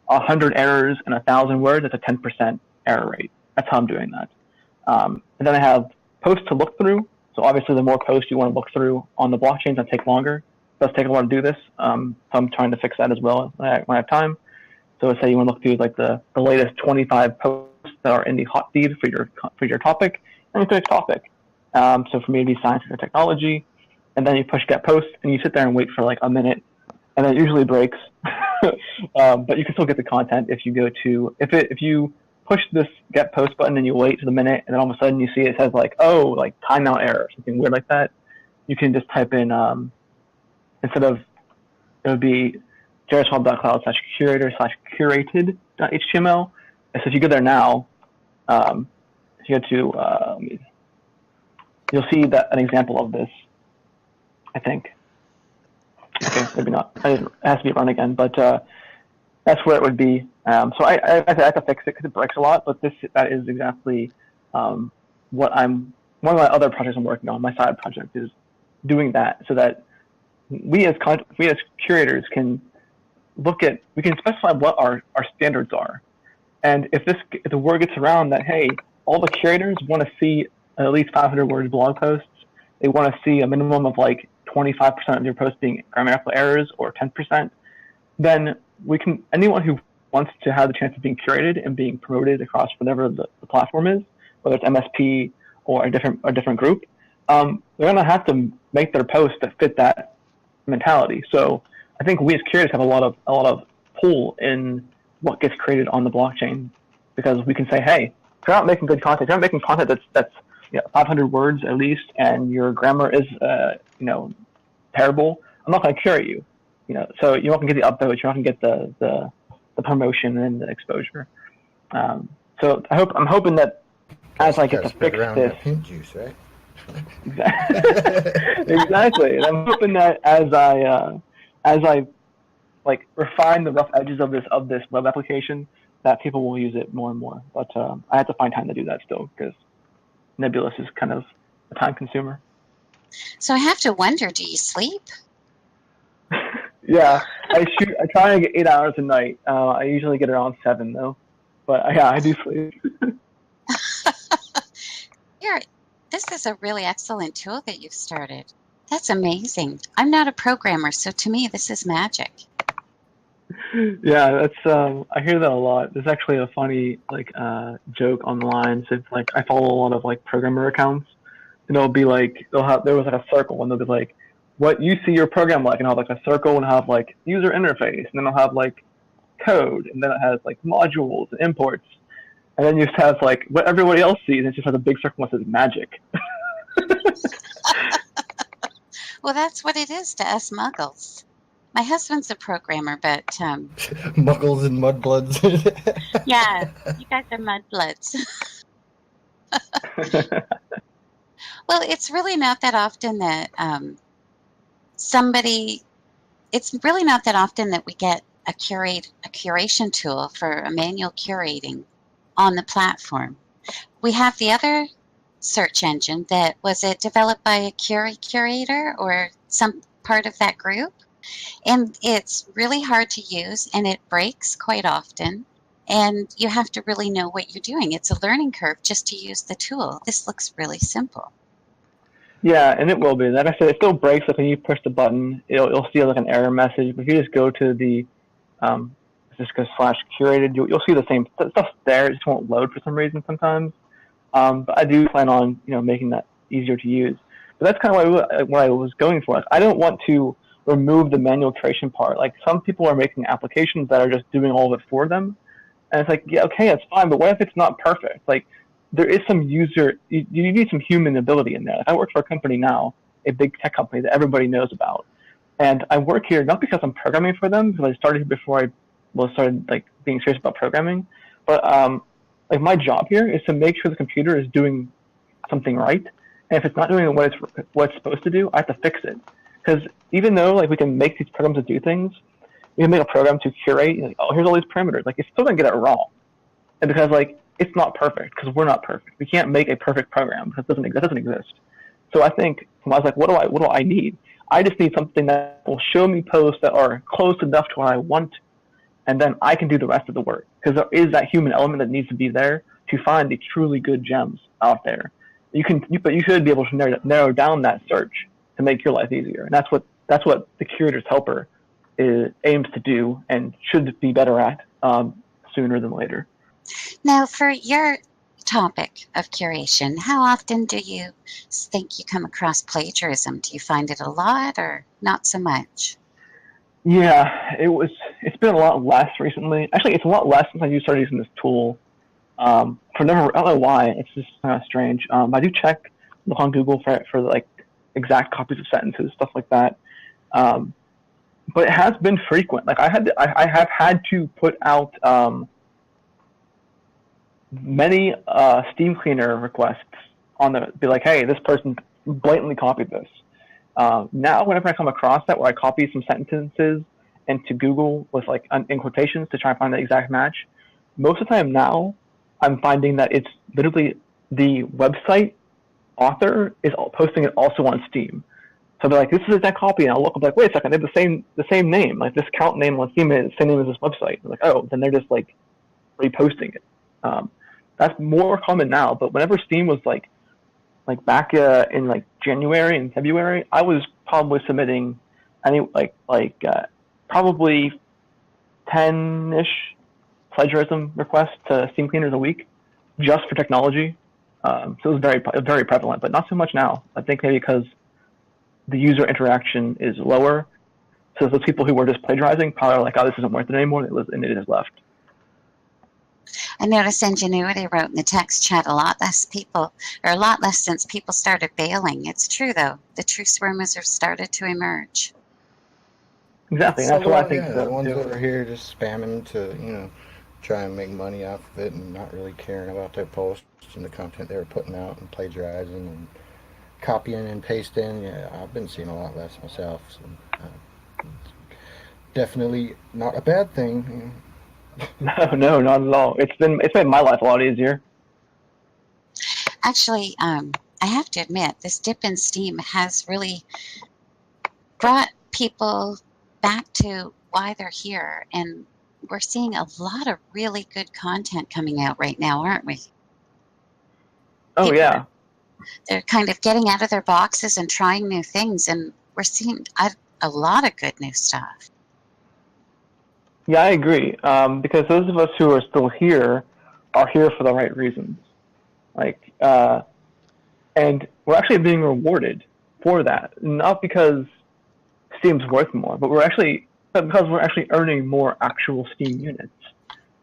Speaker 4: 100 errors and 1,000 words, it's a 10% error rate. That's how I'm doing that. And then I have posts to look through. So obviously the more posts you want to look through on the blockchains, that take longer. It does take a while to do this. So I'm trying to fix that as well when I have time. So say you want to look through like the latest 25 posts that are in the hot feed for your topic, and you pick a topic. So for me, it'd be science or technology. And then you push get post, and you sit there and wait for like a minute, and then it usually breaks. But you can still get the content if you go to if you push this get post button and you wait to the minute, and then all of a sudden you see it says like, oh, like timeout error or something weird like that. You can just type in instead of, it would be jaroswab.cloud/curator/curated.html. And so if you go there now, if you go to you'll see that an example of this, I think. Okay, maybe not. It has to be run again, but that's where it would be. So I have to fix it because it breaks a lot, but that is exactly what one of my other projects I'm working on, my side project, is doing that so that we as curators can we can specify what our standards are. And if the word gets around that, hey, all the curators want to see at least 500 word blog posts, they want to see a minimum of like 25% of your posts being grammatical errors or 10%, then anyone who wants to have the chance of being curated and being promoted across whatever the platform is, whether it's MSP or a different group, they're going to have to make their posts that fit that mentality. So I think we as curators have a lot of pull in what gets created on the blockchain, because we can say, hey, if you're not making good content, if you're not making content that's 500 words at least, and your grammar is terrible, I'm not going to curate you. So you're not going to get the upvotes, you're not going to get the promotion and the exposure. So I'm hoping that as I get to fix this,
Speaker 1: hint juice, right?
Speaker 4: Exactly. And I'm hoping that as I like refine the rough edges of this web application, that people will use it more and more. But I have to find time to do that still, because Nebulous is kind of a time consumer.
Speaker 2: So I have to wonder, do you sleep?
Speaker 4: Yeah, I try and get 8 hours a night. I usually get around 7 though, but yeah, I do sleep.
Speaker 2: This is a really excellent tool that you've started. That's amazing. I'm not a programmer, so to me, this is magic.
Speaker 4: Yeah, that's I hear that a lot. There's actually a funny joke on the lines. It's like I follow a lot of like programmer accounts, and it'll be like there was like a circle, and they'll be like, what you see your program like, and I'll have like a circle and have like user interface, and then I'll have like code, and then it has like modules and imports, and then you just have like what everybody else sees, and it just has a big circle that says magic.
Speaker 2: Well, that's what it is to us muggles. My husband's a programmer, but
Speaker 1: Muggles and mudbloods.
Speaker 2: yeah, you guys are mudbloods. Well, it's really not that often that it's really not that often that we get a curation tool for a manual curating on the platform. We have the other search engine was it developed by a curator or some part of that group? And it's really hard to use, and it breaks quite often, and you have to really know what you're doing. It's a learning curve just to use the tool. This looks really simple.
Speaker 4: Yeah, and it will be. Like I said, it still breaks. Like when you push the button, you'll see like an error message. But if you just go to the just go /curated, you'll see the same stuff there. It just won't load for some reason sometimes. But I do plan on making that easier to use. But that's kind of what I was going for. Like, I don't want to remove the manual curation part. Like some people are making applications that are just doing all of it for them, and it's like, yeah, okay, that's fine. But what if it's not perfect? Like there is some you need some human ability in there. Like, I work for a company now, a big tech company that everybody knows about, and I work here not because I'm programming for them, because I started here before I started like being serious about programming, but like my job here is to make sure the computer is doing something right, and if it's not doing what it's supposed to do, I have to fix it. Because even though like we can make these programs to do things, we can make a program to curate. Like, oh, here's all these parameters. Like it's still gonna get it wrong, and because like it's not perfect, because we're not perfect. We can't make a perfect program because that doesn't exist. So I think I was like, what do I need? I just need something that will show me posts that are close enough to what I want, and then I can do the rest of the work. Because there is that human element that needs to be there to find the truly good gems out there. But you should be able to narrow down that search to make your life easier. And that's what the curator's helper aims to do and should be better at sooner than later.
Speaker 2: Now, for topic of curation, how often do you think you come across plagiarism? Do you find it a lot or not so much?
Speaker 4: Yeah, it's been a lot less recently. Actually, it's a lot less since I started using this tool. For never, I don't know why. It's just kind of strange. I do look on Google for like exact copies of sentences, stuff like that. Um, but it has been frequent. Like I have had to put out many Steam Cleaner requests on be like, hey, this person blatantly copied this. Now, whenever I come across that, where I copy some sentences into Google with like in quotations to try and find the exact match, most of the time now, I'm finding that it's literally the website author is posting it also on Steam. So they're like, this is that copy, and I'll look up like, wait a second, they have the same name, like this account name on Steam is the same name as this website. I'm like, oh, then they're just like reposting it. That's more common now, but whenever Steam was like back in like January and February, I was probably submitting probably 10-ish plagiarism requests to Steam Cleaners a week, just for technology. So it was very prevalent, but not so much now. I think maybe because the user interaction is lower, so those people who were just plagiarizing probably are like, oh, this isn't worth it anymore, and it has left.
Speaker 2: I noticed Ingenuity wrote in the text chat a lot less since people started bailing. It's true, though. The truth rumors have started to emerge.
Speaker 4: Exactly, and that's what I think.
Speaker 1: Yeah, the ones that are here just spamming to, try and make money off of it and not really caring about their posts and the content they were putting out and plagiarizing and copying and pasting. Yeah, I've been seeing a lot less myself. So, it's definitely not a bad thing.
Speaker 4: No, not at all. It's made my life a lot easier.
Speaker 2: Actually, I have to admit, this dip in Steam has really brought people back to why they're here, and we're seeing a lot of really good content coming out right now, aren't we?
Speaker 4: Oh, yeah.
Speaker 2: They're kind of getting out of their boxes and trying new things, and we're seeing a lot of good new stuff.
Speaker 4: Yeah, I agree. Because those of us who are still here are here for the right reasons. And we're actually being rewarded for that. Not because Steam's worth more, but because we're actually earning more actual Steam units.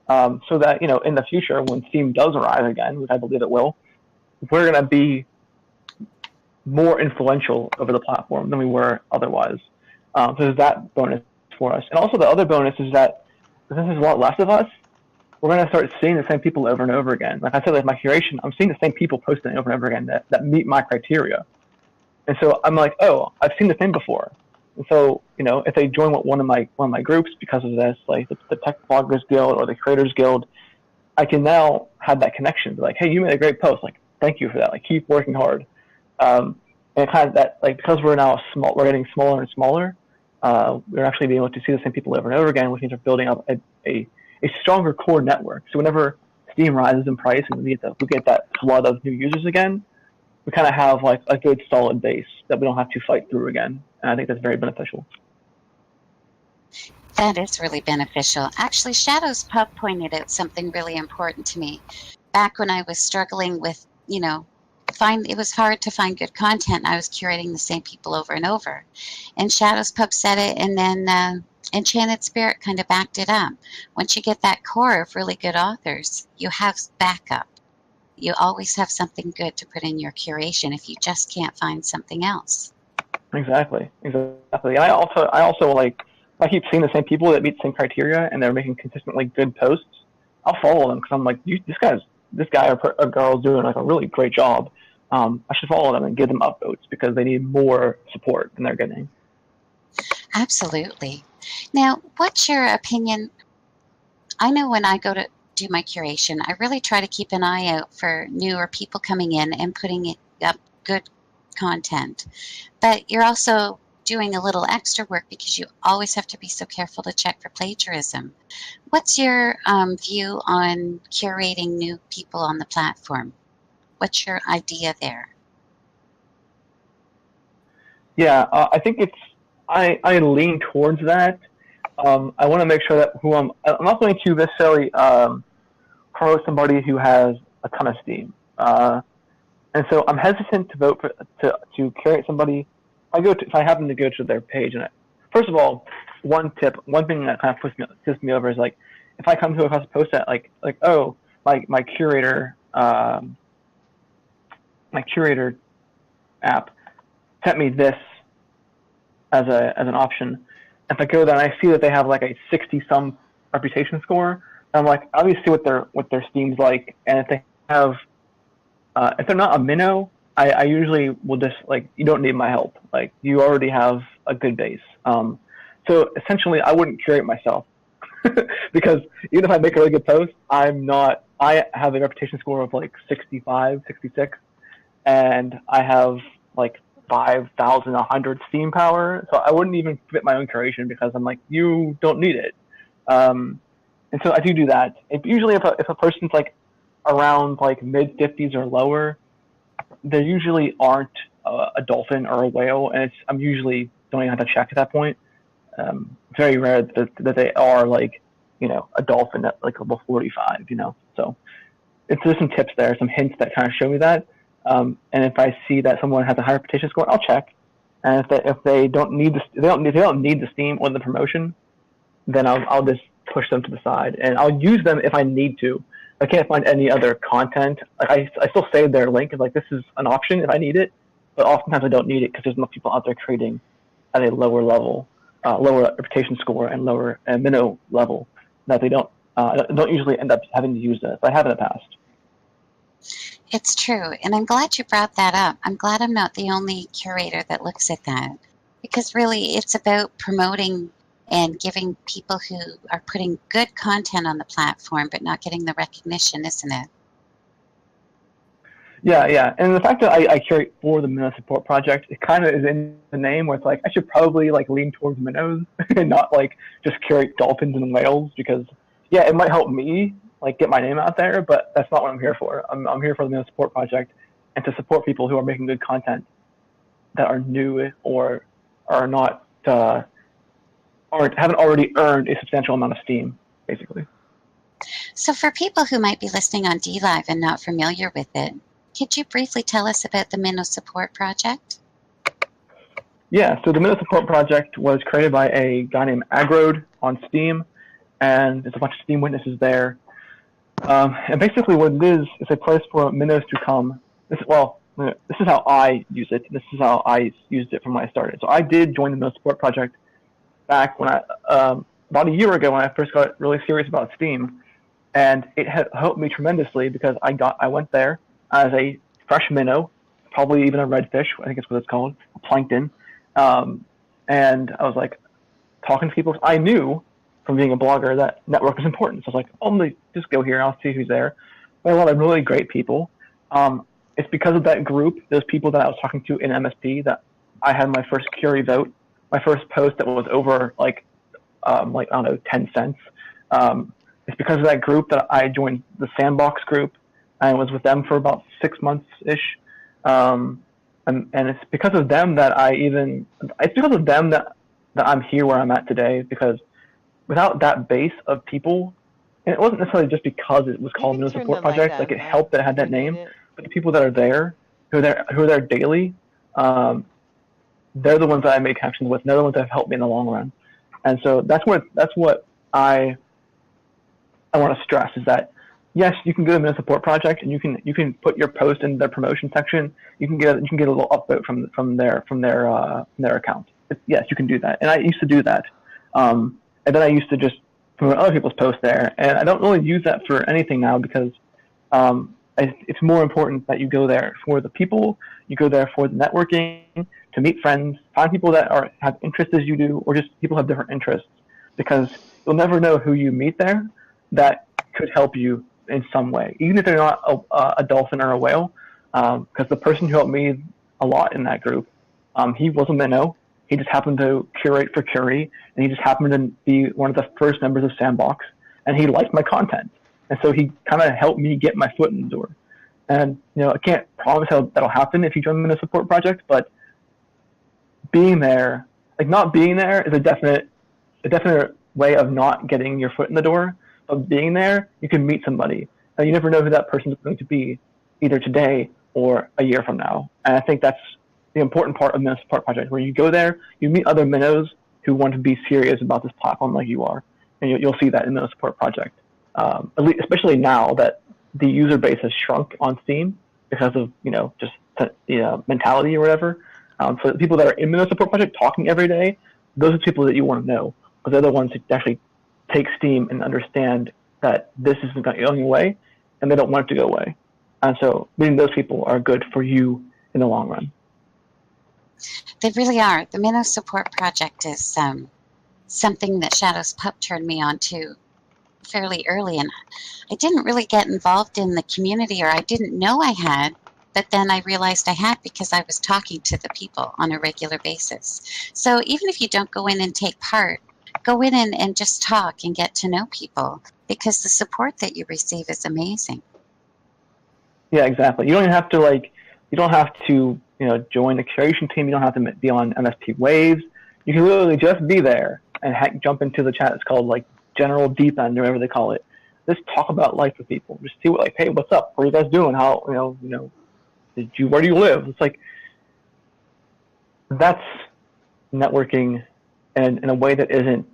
Speaker 4: So that, in the future, when Steam does arrive again, which I believe it will, we're going to be more influential over the platform than we were otherwise. So there's that bonus for us. And also the other bonus is that since there's a lot less of us, we're going to start seeing the same people over and over again. Like I said, like my curation, I'm seeing the same people posting over and over again that meet my criteria. And so I'm like, oh, I've seen the thing before. And so, if they join one of my groups because of this, like the Tech Bloggers Guild or the Creators Guild, I can now have that connection. Be like, hey, you made a great post. Like, thank you for that. Like, keep working hard. And kind of that, like, because we're getting smaller and smaller, we're actually being able to see the same people over and over again, which means we're building up a stronger core network. So whenever Steam rises in price and we get that flood of new users again, we kind of have like a good solid base that we don't have to fight through again. And I think that's very beneficial.
Speaker 2: That is really beneficial. Actually, Shadow's Pub pointed out something really important to me. Back when I was struggling with, it was hard to find good content. I was curating the same people over and over. And Shadow's Pub said it, and then Enchanted Spirit kind of backed it up. Once you get that core of really good authors, you have backup. You always have something good to put in your curation if you just can't find something else. Exactly.
Speaker 4: And I also like, I keep seeing the same people that meet the same criteria and they're making consistently good posts. I'll follow them because I'm like, this guy or girl is doing like a really great job. I should follow them and give them upvotes because they need more support than they're getting.
Speaker 2: Absolutely. Now, what's your opinion? I know when I go to do my curation, I really try to keep an eye out for newer people coming in and putting up good content. But you're also doing a little extra work because you always have to be so careful to check for plagiarism. What's your view on curating new people on the platform? What's your idea there?
Speaker 4: Yeah, I think I lean towards that. I want to make sure that I'm not going to necessarily promote somebody who has a ton of steam. And so I'm hesitant to vote to curate somebody. If I happen to go to their page, and first of all, one thing that kind of pushes me over is like, if I come across a post that like oh, my curator app sent me this as an option. If I go there and I see that they have like a 60-some reputation score, I'm like, obviously what their Steam's like, and if they have if they're not a minnow, I usually will just like, you don't need my help. Like, you already have a good base. So essentially, I wouldn't curate myself because even if I make a really good post, I have a reputation score of like 65, 66, and I have like 5,100 Steam power. So I wouldn't even commit my own curation because I'm like, you don't need it. And so I do that. Usually if a person's like around like mid 50s or lower, they usually aren't a dolphin or a whale, and I'm usually don't even have to check at that point. Very rare that they are like, a dolphin at like level 45, So there's some tips there, some hints that kind of show me that. And if I see that someone has a high reputation score, I'll check. And if they don't need the Steam or the promotion, then I'll just push them to the side, and I'll use them if I need to. I can't find any other content. Like I still save their link and like, this is an option if I need it, but oftentimes I don't need it because there's enough people out there trading at a lower level, lower reputation score and lower minnow level that they don't usually end up having to use it. But I have in the past.
Speaker 2: It's true, and I'm glad you brought that up. I'm glad I'm not the only curator that looks at that, because really it's about promoting and giving people who are putting good content on the platform but not getting the recognition, isn't it?
Speaker 4: Yeah. And the fact that I curate for the Minnow Support Project, it kind of is in the name where it's like, I should probably like lean towards minnows and not like just curate dolphins and whales, because yeah, it might help me like get my name out there, but that's not what I'm here for. I'm here for the Minnow Support Project and to support people who are making good content that are new or are not haven't already earned a substantial amount of Steam, basically.
Speaker 2: So for people who might be listening on DLive and not familiar with it, could you briefly tell us about the Minnow Support Project?
Speaker 4: Yeah, so the Minnow Support Project was created by a guy named Agrode on Steam, and there's a bunch of Steam witnesses there. And basically what it is a place for minnows to come. This is how I use it. This is how I used it from when I started. So I did join the Minnow Support Project back when about a year ago when I first got really serious about Steam, and it helped me tremendously because I went there as a fresh minnow, probably even a redfish, I think that's what it's called, plankton, and I was like talking to people. I knew from being a blogger that network is important, so I was like, I'm gonna just go here and I'll see who's there. There are a lot of really great people. It's because of that group, those people that I was talking to in MSP, that I had my first Curie vote. My first post that was over like I don't know, 10 cents. It's because of that group that I joined the Sandbox group and was with them for about 6 months ish. And it's because of them that that I'm here where I'm at today, because without that base of people, and it wasn't necessarily just because it was called Minnow Support Project, like it helped that it had that name, but the people that are there, who are there daily, they're the ones that I make connections with. They're the ones that have helped me in the long run. And so that's what I want to stress, is that yes, you can go to the Minnow Support Project and you can put your post in their promotion section. You can get a little upvote from their account. Yes, you can do that. And I used to do that. And then I used to just promote other people's posts there. And I don't really use that for anything now, because it's more important that you go there for the people. You go there for the networking, to meet friends, find people that have interests as you do, or just people have different interests, because you'll never know who you meet there that could help you in some way, even if they're not a dolphin or a whale. Because the person who helped me a lot in that group, he was a minnow. He just happened to curate for Curie, and he just happened to be one of the first members of Sandbox, and he liked my content. And so he kind of helped me get my foot in the door. And, I can't promise how that'll happen if you join the Minnow Support Project, but being there, like not being there is a definite way of not getting your foot in the door. But being there, you can meet somebody. you never know who that person is going to be, either today or a year from now. And I think that's the important part of Minnow Support Project, where you go there, you meet other minnows who want to be serious about this platform like you are, and you'll see that in Minnow Support Project. Especially now that the user base has shrunk on Steam because of just mentality or whatever. So the people that are in Minnow Support Project talking every day, those are the people that you want to know, because they're the ones who actually take Steam and understand that this isn't going away, and they don't want it to go away. And so meeting those people are good for you in the long run.
Speaker 2: They really are. The Minnow Support Project is something that Shadow's Pup turned me on to fairly early, and I didn't really get involved in the community, or I didn't know I had, but then I realized I had because I was talking to the people on a regular basis. So even if you don't go in and take part, go in and just talk and get to know people, because the support that you receive is amazing.
Speaker 4: Yeah, exactly. You don't have to join the curation team. You don't have to be on MSP waves. You can literally just be there and jump into the chat. It's called like general deep end or whatever they call it. Just talk about life with people. Just see hey, what's up? What are you guys doing? How, where do you live? It's like, that's networking in a way that isn't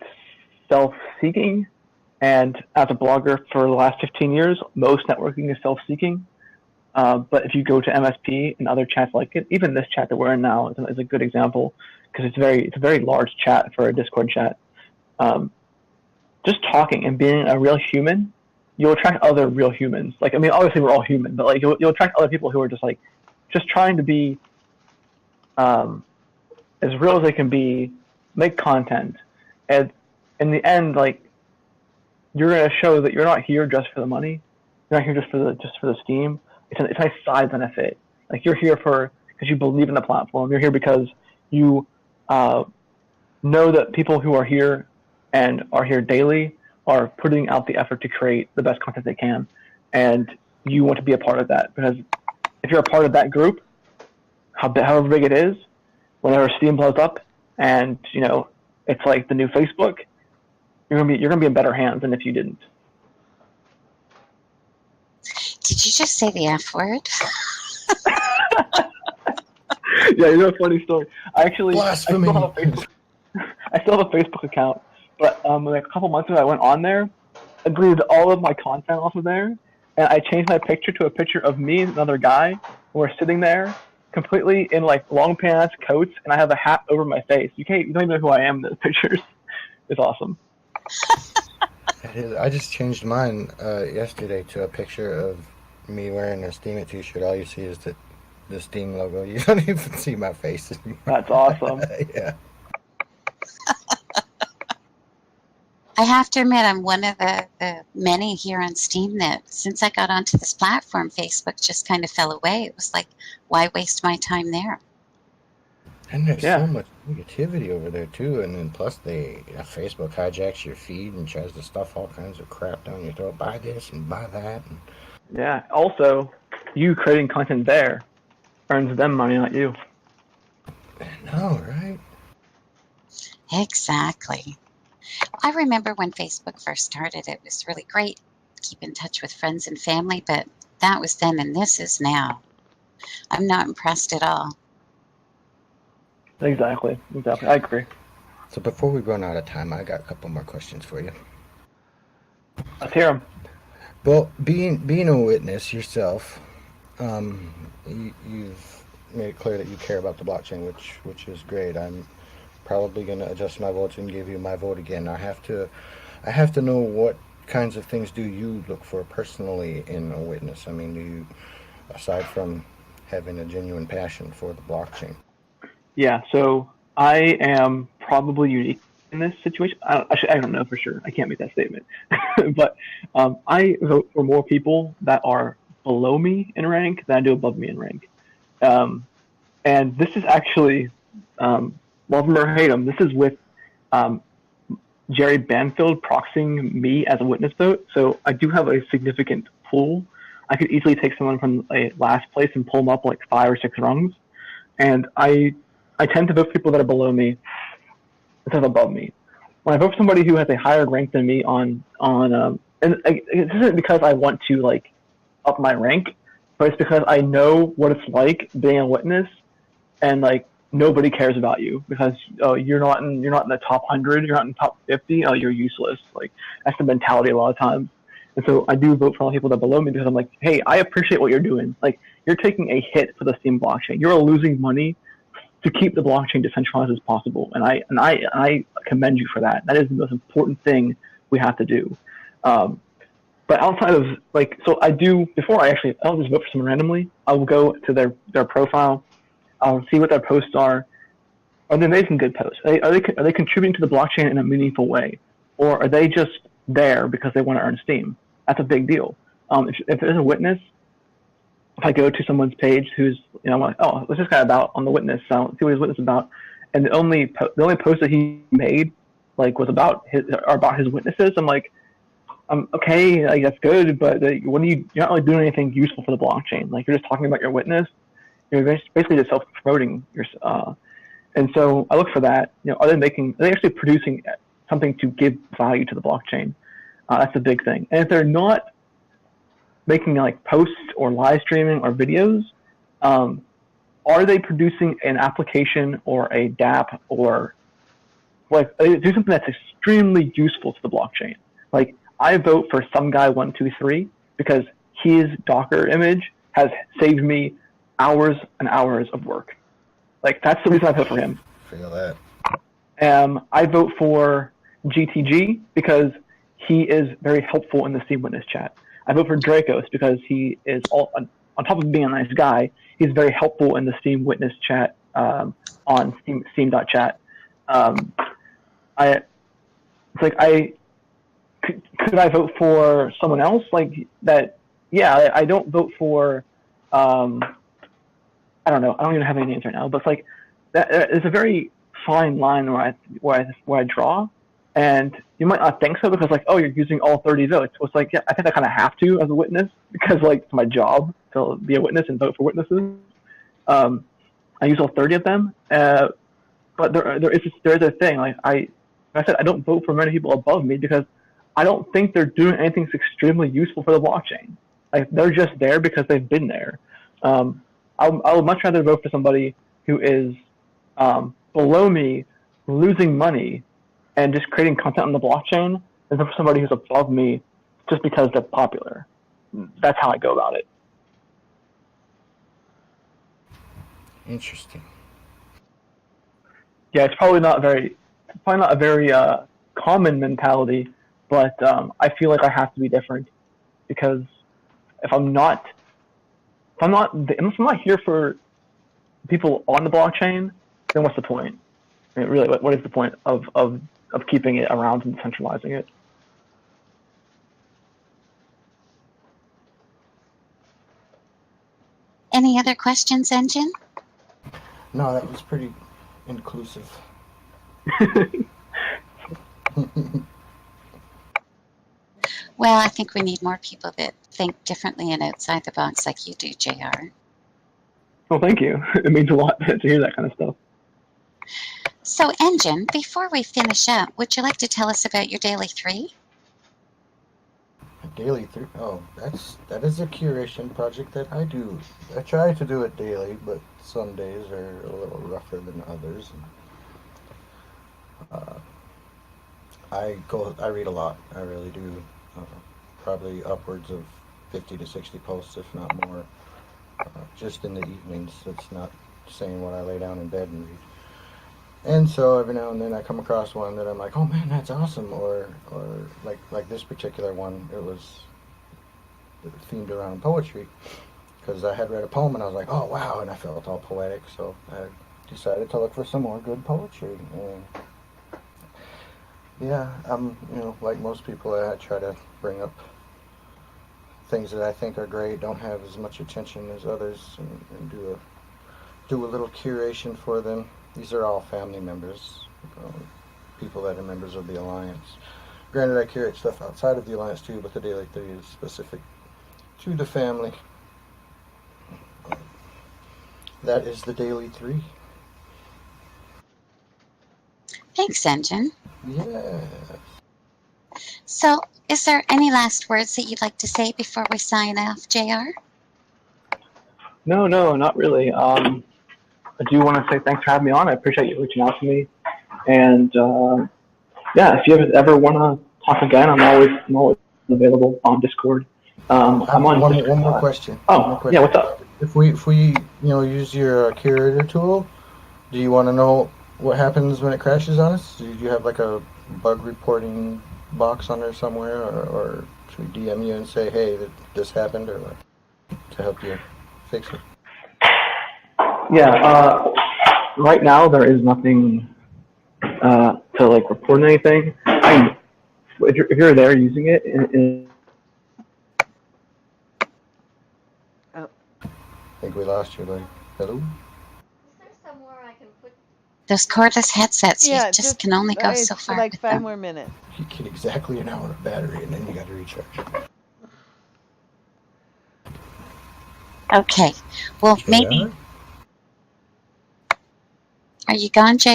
Speaker 4: self-seeking. And as a blogger for the last 15 years, most networking is self-seeking. But if you go to MSP and other chats like it, even this chat that we're in now is a good example, because it's a very large chat for a Discord chat. Just talking and being a real human, you'll attract other real humans. Obviously we're all human, but you'll attract other people who are just trying to be as real as they can be, make content, and in the end, you're gonna show that you're not here just for the money. You're not here just for the Steam. It's a nice side benefit. You're here because you believe in the platform. You're here because you know that people who are here and are here daily are putting out the effort to create the best content they can, and you want to be a part of that. Because if you're a part of that group, however big it is, whenever Steam blows up and it's like the new Facebook, you're gonna be in better hands than if you didn't.
Speaker 2: Did you just say the F word?
Speaker 4: Yeah, a funny story.
Speaker 1: Blasphemy.
Speaker 4: I still have a Facebook account, but a couple months ago I went on there, I deleted all of my content off of there, and I changed my picture to a picture of me and another guy, and we're sitting there completely in long pants, coats, and I have a hat over my face. You don't even know who I am in those pictures. It's awesome.
Speaker 1: I just changed mine yesterday to a picture of me wearing a Steam It t-shirt. All you see is the Steam logo. You don't even see my face anymore.
Speaker 4: That's awesome.
Speaker 1: Yeah.
Speaker 2: I have to admit, I'm one of the many here on Steam that, since I got onto this platform, Facebook just kind of fell away. It was like, why waste my time there?
Speaker 1: And there's so much negativity over there too, and then plus Facebook hijacks your feed and tries to stuff all kinds of crap down your throat. Buy this and buy that. And...
Speaker 4: Yeah. Also, you creating content there earns them money, not you.
Speaker 1: No, right?
Speaker 2: Exactly. I remember when Facebook first started, it was really great to keep in touch with friends and family, but that was then and this is now. I'm not impressed at all.
Speaker 4: Exactly. I agree.
Speaker 1: So before we run out of time, I got a couple more questions for you.
Speaker 4: Let's hear them.
Speaker 1: Well, being a witness yourself, you've made it clear that you care about the blockchain, which is great. I'm probably going to adjust my votes and give you my vote again. I have to know, what kinds of things do you look for personally in a witness? I mean, do you, aside from having a genuine passion for the blockchain?
Speaker 4: Yeah, so I am probably unique in this situation. I don't know for sure. I can't make that statement. But I vote for more people that are below me in rank than I do above me in rank. And this is actually, love them or hate them, this is with Jerry Banfield proxying me as a witness vote. So I do have a significant pool. I could easily take someone from a last place and pull them up 5 or 6 rungs. And I tend to vote for people that are below me instead of above me. When I vote for somebody who has a higher rank than me on and this isn't because I want to like up my rank, but it's because I know what it's like being a witness, and like nobody cares about you because you're not in the top 100, you're not in the top 50, oh you're useless. Like that's the mentality a lot of times. And so I do vote for all the people that are below me because I'm like, hey, I appreciate what you're doing. Like you're taking a hit for the Steam blockchain. You're losing money to keep the blockchain decentralized as possible, and I commend you for that. That is the most important thing we have to do. But outside of like, so I do before I'll just vote for someone randomly. I will go to their profile. I'll see what their posts are. Are they making good posts? Are they contributing to the blockchain in a meaningful way, or are they just there because they want to earn Steam? That's a big deal. If there's a witness, if I go to someone's page who's, I'm like, oh, what's this guy about on the witness? So see what his witness is about. And the only post that he made like was about his witnesses. I'm like, okay, like, that's good, but you're not really doing anything useful for the blockchain. Like you're just talking about your witness. You're basically just self-promoting your. And so I look for that. Are they actually producing something to give value to the blockchain? That's a big thing. And if they're not making like posts or live streaming or videos, are they producing an application or a dApp or like do something that's extremely useful to the blockchain? Like I vote for some guy 123 because his Docker image has saved me hours and hours of work. Like that's the reason I vote for him.
Speaker 1: Feel that.
Speaker 4: I vote for GTG because he is very helpful in the Steam Witness chat. I vote for Dracos because he is on top of being a nice guy, he's very helpful in the Steam Witness chat on Steam.chat. Could I vote for someone else like that? Yeah, I don't vote for. I don't know. I don't even have any names right now, but it's like that. It's a very fine line where I draw, and you might not think so because like, oh, you're using all 30 votes. So it's like, yeah, I think I kind of have to as a witness because like it's my job to be a witness and vote for witnesses. I use all 30 of them, but there's a thing. Like I said, I don't vote for many people above me because I don't think they're doing anything that's extremely useful for the blockchain. Like they're just there because they've been there. I would much rather vote for somebody who is below me, losing money, and just creating content on the blockchain than for somebody who's above me just because they're popular. That's how I go about it.
Speaker 1: Interesting.
Speaker 4: Yeah, it's probably not a very common mentality, but I feel like I have to be different because if I'm not here for people on the blockchain, then what's the point? I mean, really, what is the point of keeping it around and centralizing it?
Speaker 2: Any other questions, Engine?
Speaker 1: No, that was pretty inclusive.
Speaker 2: Well, I think we need more people that think differently and outside the box like you do, JR.
Speaker 4: Well, thank you. It means a lot to hear that kind of stuff.
Speaker 2: So, Engine, before we finish up, would you like to tell us about your Daily 3?
Speaker 1: A Daily 3? Oh, that is a curation project that I do. I try to do it daily, but some days are a little rougher than others. I read a lot. I really do. Probably upwards of 50 to 60 posts, if not more, just in the evenings. It's not saying what I lay down in bed and read. And so every now and then I come across one that I'm like, oh man, that's awesome. Or like this particular one, it was themed around poetry because I had read a poem and I was like, oh wow, and I felt all poetic. So I decided to look for some more good poetry. And yeah, like most people, I try to bring up things that I think are great, don't have as much attention as others, and do a little curation for them. These are all family members, people that are members of the Alliance. Granted, I curate stuff outside of the Alliance too, but the Daily 3 is specific to the family. That is the Daily 3.
Speaker 2: Thanks, Engine.
Speaker 1: Yeah.
Speaker 2: So, Is there any last words that you'd like to say before we sign off, JR?
Speaker 4: No, not really. I do want to say thanks for having me on. I appreciate you reaching out to me. And yeah, if you ever want to talk again, I'm always available on Discord. I'm on
Speaker 1: one,
Speaker 4: Discord.
Speaker 1: one more question.
Speaker 4: Oh,
Speaker 1: One more question.
Speaker 4: yeah. What's up?
Speaker 1: If we use your curator tool, do you want to know what happens when it crashes on us? Do you have like a bug reporting box on there somewhere, or should we DM you and say, hey, this happened, or what, to help you fix it?
Speaker 4: Yeah. Right now there is nothing to like report anything. If you're there using it,
Speaker 3: Oh,
Speaker 1: I think we lost you. Like, hello?
Speaker 2: Those cordless headsets, you
Speaker 3: yeah,
Speaker 2: just can only go so
Speaker 3: for
Speaker 2: far
Speaker 3: like
Speaker 2: with
Speaker 3: 5
Speaker 2: them.
Speaker 3: more minutes.
Speaker 1: You get exactly an hour of battery, and then you got to recharge.
Speaker 2: Okay. Well,
Speaker 1: JR?
Speaker 2: maybe. Are you gone, JR?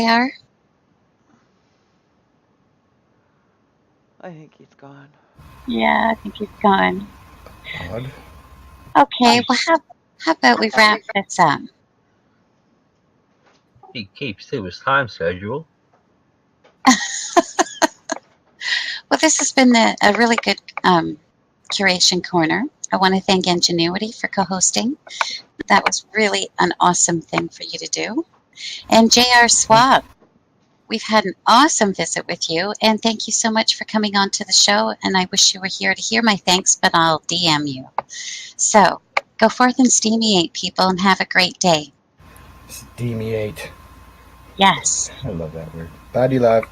Speaker 3: I think he's gone.
Speaker 2: Yeah, I think he's gone.
Speaker 1: Odd.
Speaker 2: Okay, well, how about we wrap this up?
Speaker 5: He keeps to his time schedule.
Speaker 2: Well, this has been a really good Curation Corner. I want to thank Ingenuity for co-hosting. That was really an awesome thing for you to do. And JR Swab, we've had an awesome visit with you, and thank you so much for coming on to the show, and I wish you were here to hear my thanks, but I'll DM you. So, go forth and steamiate, people, and have a great day.
Speaker 1: Steamy 8.
Speaker 2: Yes.
Speaker 1: I love that word. Body love.